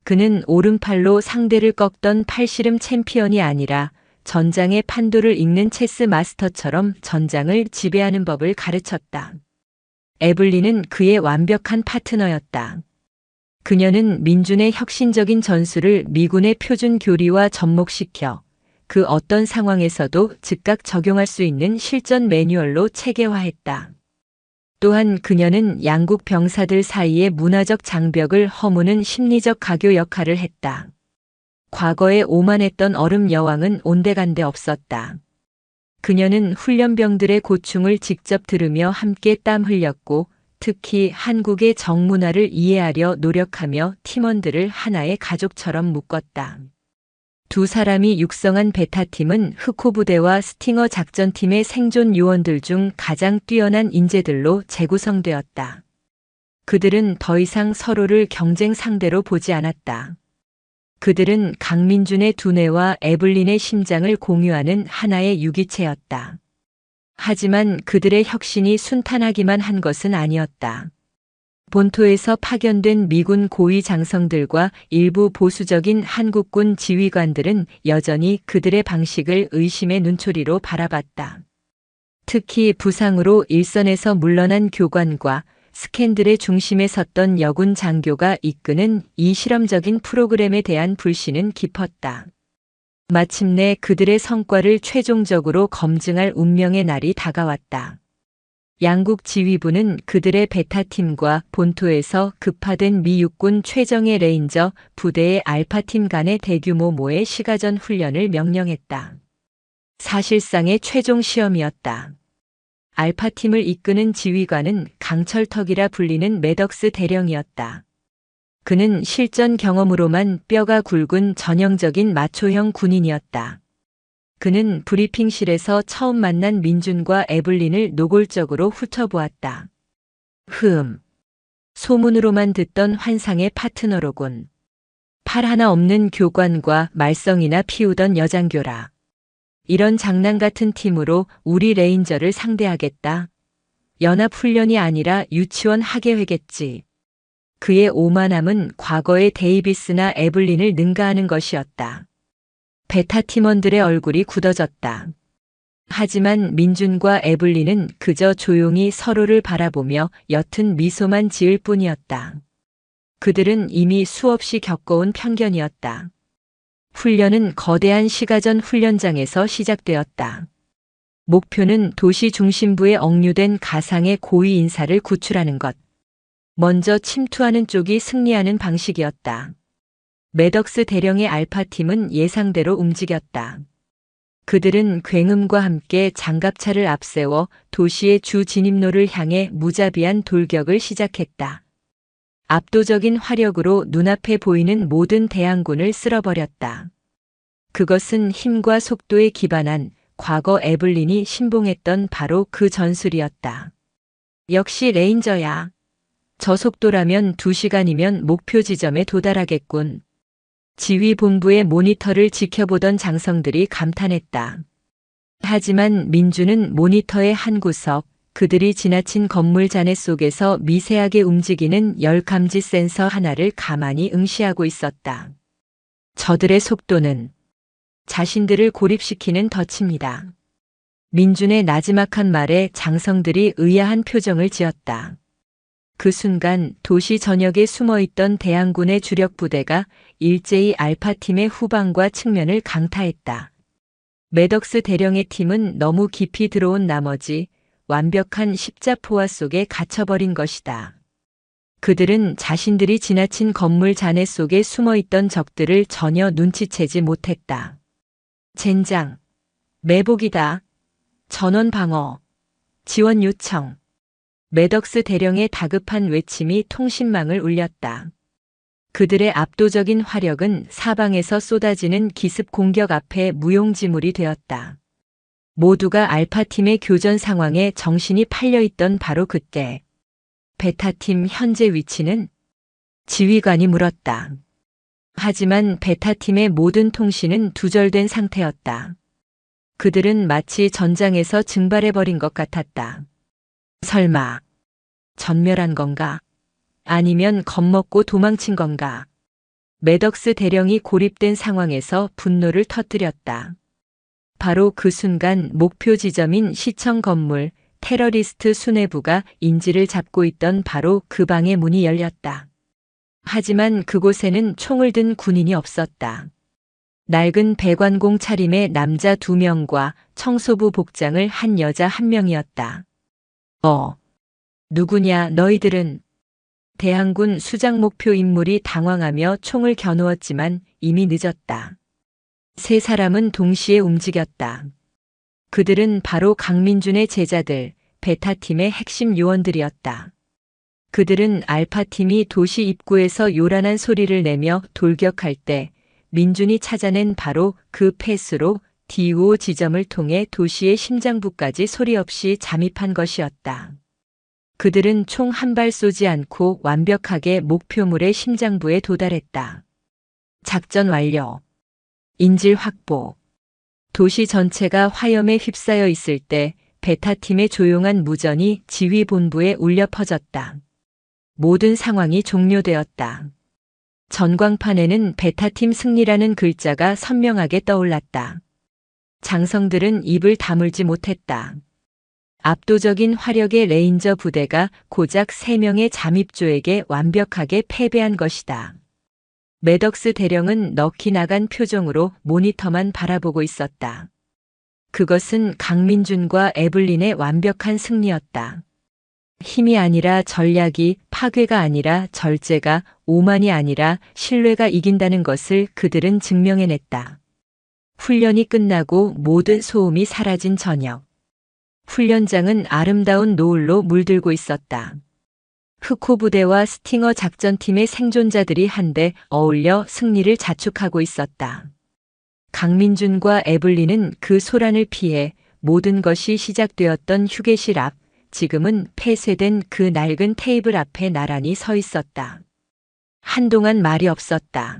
그는 오른팔로 상대를 꺾던 팔씨름 챔피언이 아니라 전장의 판도를 읽는 체스 마스터처럼 전장을 지배하는 법을 가르쳤다. 에블린은 그의 완벽한 파트너였다. 그녀는 민준의 혁신적인 전술을 미군의 표준 교리와 접목시켜 그 어떤 상황에서도 즉각 적용할 수 있는 실전 매뉴얼로 체계화했다. 또한 그녀는 양국 병사들 사이의 문화적 장벽을 허무는 심리적 가교 역할을 했다. 과거에 오만했던 얼음 여왕은 온데간데 없었다. 그녀는 훈련병들의 고충을 직접 들으며 함께 땀 흘렸고 특히 한국의 정문화를 이해하려 노력하며 팀원들을 하나의 가족처럼 묶었다. 두 사람이 육성한 베타팀은 흑호 부대와 스팅어 작전팀의 생존 요원들 중 가장 뛰어난 인재들로 재구성되었다. 그들은 더 이상 서로를 경쟁 상대로 보지 않았다. 그들은 강민준의 두뇌와 에블린의 심장을 공유하는 하나의 유기체였다. 하지만 그들의 혁신이 순탄하기만 한 것은 아니었다. 본토에서 파견된 미군 고위 장성들과 일부 보수적인 한국군 지휘관들은 여전히 그들의 방식을 의심의 눈초리로 바라봤다. 특히 부상으로 일선에서 물러난 교관과 스캔들의 중심에 섰던 여군 장교가 이끄는 이 실험적인 프로그램에 대한 불신은 깊었다. 마침내 그들의 성과를 최종적으로 검증할 운명의 날이 다가왔다. 양국 지휘부는 그들의 베타팀과 본토에서 급파된 미 육군 최정예 레인저 부대의 알파팀 간의 대규모 모의 시가전 훈련을 명령했다. 사실상의 최종 시험이었다. 알파팀을 이끄는 지휘관은 강철턱이라 불리는 매덕스 대령이었다. 그는 실전 경험으로만 뼈가 굵은 전형적인 마초형 군인이었다. 그는 브리핑실에서 처음 만난 민준과 에블린을 노골적으로 훑어보았다. 소문으로만 듣던 환상의 파트너로군. 팔 하나 없는 교관과 말썽이나 피우던 여장교라. 이런 장난 같은 팀으로 우리 레인저를 상대하겠다. 연합훈련이 아니라 유치원 학예회겠지. 그의 오만함은 과거의 데이비스나 에블린을 능가하는 것이었다. 베타 팀원들의 얼굴이 굳어졌다. 하지만 민준과 에블린은 그저 조용히 서로를 바라보며 옅은 미소만 지을 뿐이었다. 그들은 이미 수없이 겪어온 편견이었다. 훈련은 거대한 시가전 훈련장에서 시작되었다. 목표는 도시 중심부에 억류된 가상의 고위 인사를 구출하는 것. 먼저 침투하는 쪽이 승리하는 방식이었다. 매덕스 대령의 알파팀은 예상대로 움직였다. 그들은 굉음과 함께 장갑차를 앞세워 도시의 주 진입로를 향해 무자비한 돌격을 시작했다. 압도적인 화력으로 눈앞에 보이는 모든 대항군을 쓸어버렸다. 그것은 힘과 속도에 기반한 과거 에블린이 신봉했던 바로 그 전술이었다. 역시 레인저야. 저 속도라면 2시간이면 목표 지점에 도달하겠군. 지휘본부의 모니터를 지켜보던 장성들이 감탄했다. 하지만 민주는 모니터의 한 구석, 그들이 지나친 건물 잔해 속에서 미세하게 움직이는 열 감지 센서 하나를 가만히 응시하고 있었다. 저들의 속도는 자신들을 고립시키는 덫입니다. 민준의 나지막한 말에 장성들이 의아한 표정을 지었다. 그 순간 도시 전역에 숨어있던 대항군의 주력 부대가 일제히 알파팀의 후방과 측면을 강타했다. 매덕스 대령의 팀은 너무 깊이 들어온 나머지 완벽한 십자포화 속에 갇혀버린 것이다. 그들은 자신들이 지나친 건물 잔해 속에 숨어있던 적들을 전혀 눈치채지 못했다. 젠장, 매복이다. 전원 방어, 지원 요청. 매덕스 대령의 다급한 외침이 통신망을 울렸다. 그들의 압도적인 화력은 사방에서 쏟아지는 기습 공격 앞에 무용지물이 되었다. 모두가 알파팀의 교전 상황에 정신이 팔려있던 바로 그때 베타팀 현재 위치는? 지휘관이 물었다. 하지만 베타팀의 모든 통신은 두절된 상태였다. 그들은 마치 전장에서 증발해버린 것 같았다. 설마 전멸한 건가? 아니면 겁먹고 도망친 건가? 매덕스 대령이 고립된 상황에서 분노를 터뜨렸다. 바로 그 순간 목표 지점인 시청 건물 테러리스트 수뇌부가 인지를 잡고 있던 바로 그 방의 문이 열렸다. 하지만 그곳에는 총을 든 군인이 없었다. 낡은 배관공 차림의 남자 2명과 청소부 복장을 한 여자 1명이었다. 누구냐 너희들은? 대항군 수장 목표 인물이 당황하며 총을 겨누었지만 이미 늦었다. 세 사람은 동시에 움직였다. 그들은 바로 강민준의 제자들, 베타팀의 핵심 요원들이었다. 그들은 알파팀이 도시 입구에서 요란한 소리를 내며 돌격할 때 민준이 찾아낸 바로 그 폐수로 D5 지점을 통해 도시의 심장부까지 소리 없이 잠입한 것이었다. 그들은 총 한 발 쏘지 않고 완벽하게 목표물의 심장부에 도달했다. 작전 완료. 인질 확보. 도시 전체가 화염에 휩싸여 있을 때 베타팀의 조용한 무전이 지휘본부에 울려 퍼졌다. 모든 상황이 종료되었다. 전광판에는 베타팀 승리라는 글자가 선명하게 떠올랐다. 장성들은 입을 다물지 못했다. 압도적인 화력의 레인저 부대가 고작 3명의 잠입조에게 완벽하게 패배한 것이다. 매덕스 대령은 넋이 나간 표정으로 모니터만 바라보고 있었다. 그것은 강민준과 에블린의 완벽한 승리였다. 힘이 아니라 전략이, 파괴가 아니라 절제가, 오만이 아니라 신뢰가 이긴다는 것을 그들은 증명해냈다. 훈련이 끝나고 모든 소음이 사라진 저녁. 훈련장은 아름다운 노을로 물들고 있었다. 흑호 부대와 스팅어 작전팀의 생존자들이 한데 어울려 승리를 자축하고 있었다. 강민준과 에블린은 그 소란을 피해 모든 것이 시작되었던 휴게실 앞, 지금은 폐쇄된 그 낡은 테이블 앞에 나란히 서 있었다. 한동안 말이 없었다.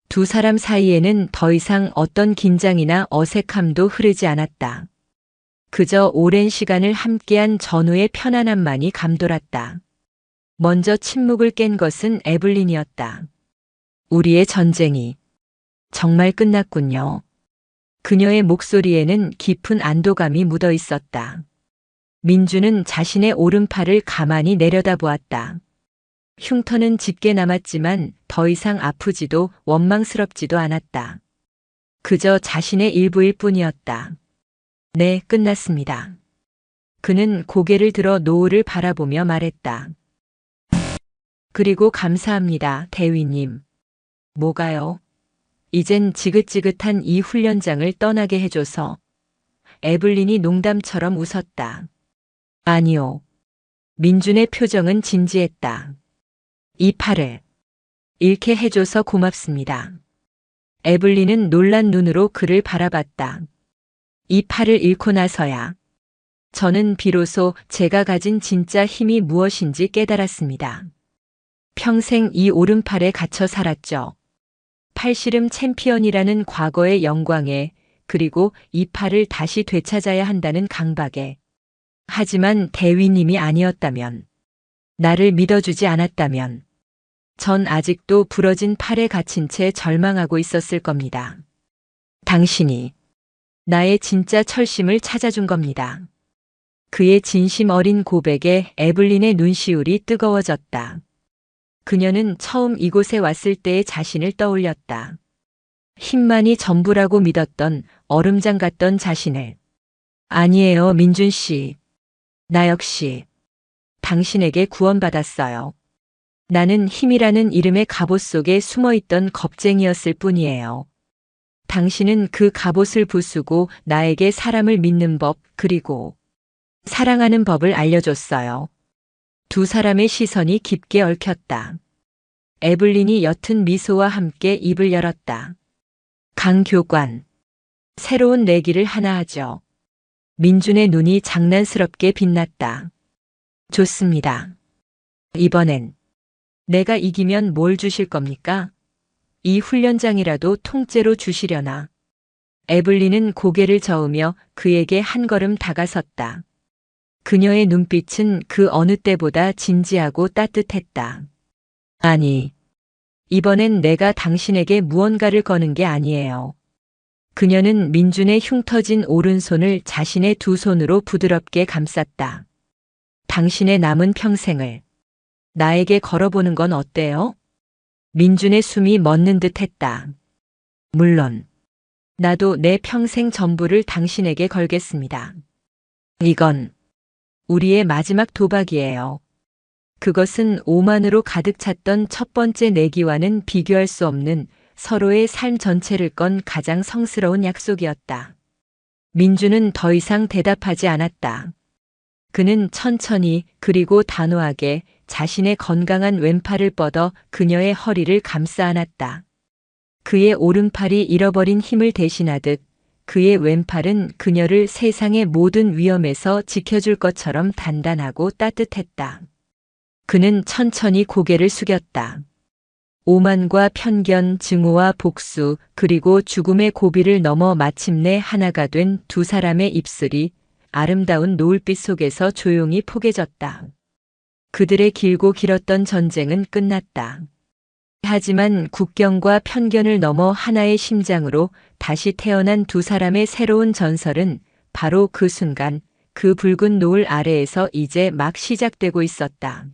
두 사람 사이에는 더 이상 어떤 긴장이나 어색함도 흐르지 않았다. 그저 오랜 시간을 함께한 전후의 편안함만이 감돌았다. 먼저 침묵을 깬 것은 에블린이었다. 우리의 전쟁이 정말 끝났군요. 그녀의 목소리에는 깊은 안도감이 묻어 있었다. 민주는 자신의 오른팔을 가만히 내려다보았다. 흉터는 짙게 남았지만 더 이상 아프지도 원망스럽지도 않았다. 그저 자신의 일부일 뿐이었다. 네, 끝났습니다. 그는 고개를 들어 노을을 바라보며 말했다. 그리고 감사합니다, 대위님. 뭐가요? 이젠 지긋지긋한 이 훈련장을 떠나게 해줘서. 에블린이 농담처럼 웃었다. 아니요. 민준의 표정은 진지했다. 이 팔을 잃게 해줘서 고맙습니다. 에블린은 놀란 눈으로 그를 바라봤다. 이 팔을 잃고 나서야 저는 비로소 제가 가진 진짜 힘이 무엇인지 깨달았습니다. 평생 이 오른팔에 갇혀 살았죠. 팔씨름 챔피언이라는 과거의 영광에, 그리고 이 팔을 다시 되찾아야 한다는 강박에. 하지만 대위님이 아니었다면, 나를 믿어주지 않았다면, 전 아직도 부러진 팔에 갇힌 채 절망하고 있었을 겁니다. 당신이 나의 진짜 철심을 찾아준 겁니다. 그의 진심 어린 고백에 에블린의 눈시울이 뜨거워졌다. 그녀는 처음 이곳에 왔을 때의 자신을 떠올렸다. 힘만이 전부라고 믿었던 얼음장 같던 자신을. 아니에요, 민준 씨. 나 역시 당신에게 구원받았어요. 나는 힘이라는 이름의 갑옷 속에 숨어있던 겁쟁이였을 뿐이에요. 당신은 그 갑옷을 부수고 나에게 사람을 믿는 법, 그리고 사랑하는 법을 알려줬어요. 두 사람의 시선이 깊게 얽혔다. 에블린이 옅은 미소와 함께 입을 열었다. 강 교관. 새로운 내기를 하나 하죠. 민준의 눈이 장난스럽게 빛났다. 좋습니다. 이번엔 내가 이기면 뭘 주실 겁니까? 이 훈련장이라도 통째로 주시려나? 에블린은 고개를 저으며 그에게 한 걸음 다가섰다. 그녀의 눈빛은 그 어느 때보다 진지하고 따뜻했다. 아니, 이번엔 내가 당신에게 무언가를 거는 게 아니에요. 그녀는 민준의 흉터진 오른손을 자신의 두 손으로 부드럽게 감쌌다. 당신의 남은 평생을 나에게 걸어보는 건 어때요? 민준의 숨이 멎는 듯 했다. 물론, 나도 내 평생 전부를 당신에게 걸겠습니다. 이건 우리의 마지막 도박이에요. 그것은 오만으로 가득 찼던 첫 번째 내기와는 비교할 수 없는 서로의 삶 전체를 건 가장 성스러운 약속이었다. 민준은 더 이상 대답하지 않았다. 그는 천천히 그리고 단호하게 자신의 건강한 왼팔을 뻗어 그녀의 허리를 감싸 안았다. 그의 오른팔이 잃어버린 힘을 대신하듯 그의 왼팔은 그녀를 세상의 모든 위험에서 지켜줄 것처럼 단단하고 따뜻했다. 그는 천천히 고개를 숙였다. 오만과 편견, 증오와 복수, 그리고 죽음의 고비를 넘어 마침내 하나가 된 두 사람의 입술이 아름다운 노을빛 속에서 조용히 포개졌다. 그들의 길고 길었던 전쟁은 끝났다. 하지만 국경과 편견을 넘어 하나의 심장으로 다시 태어난 두 사람의 새로운 전설은 바로 그 순간, 그 붉은 노을 아래에서 이제 막 시작되고 있었다.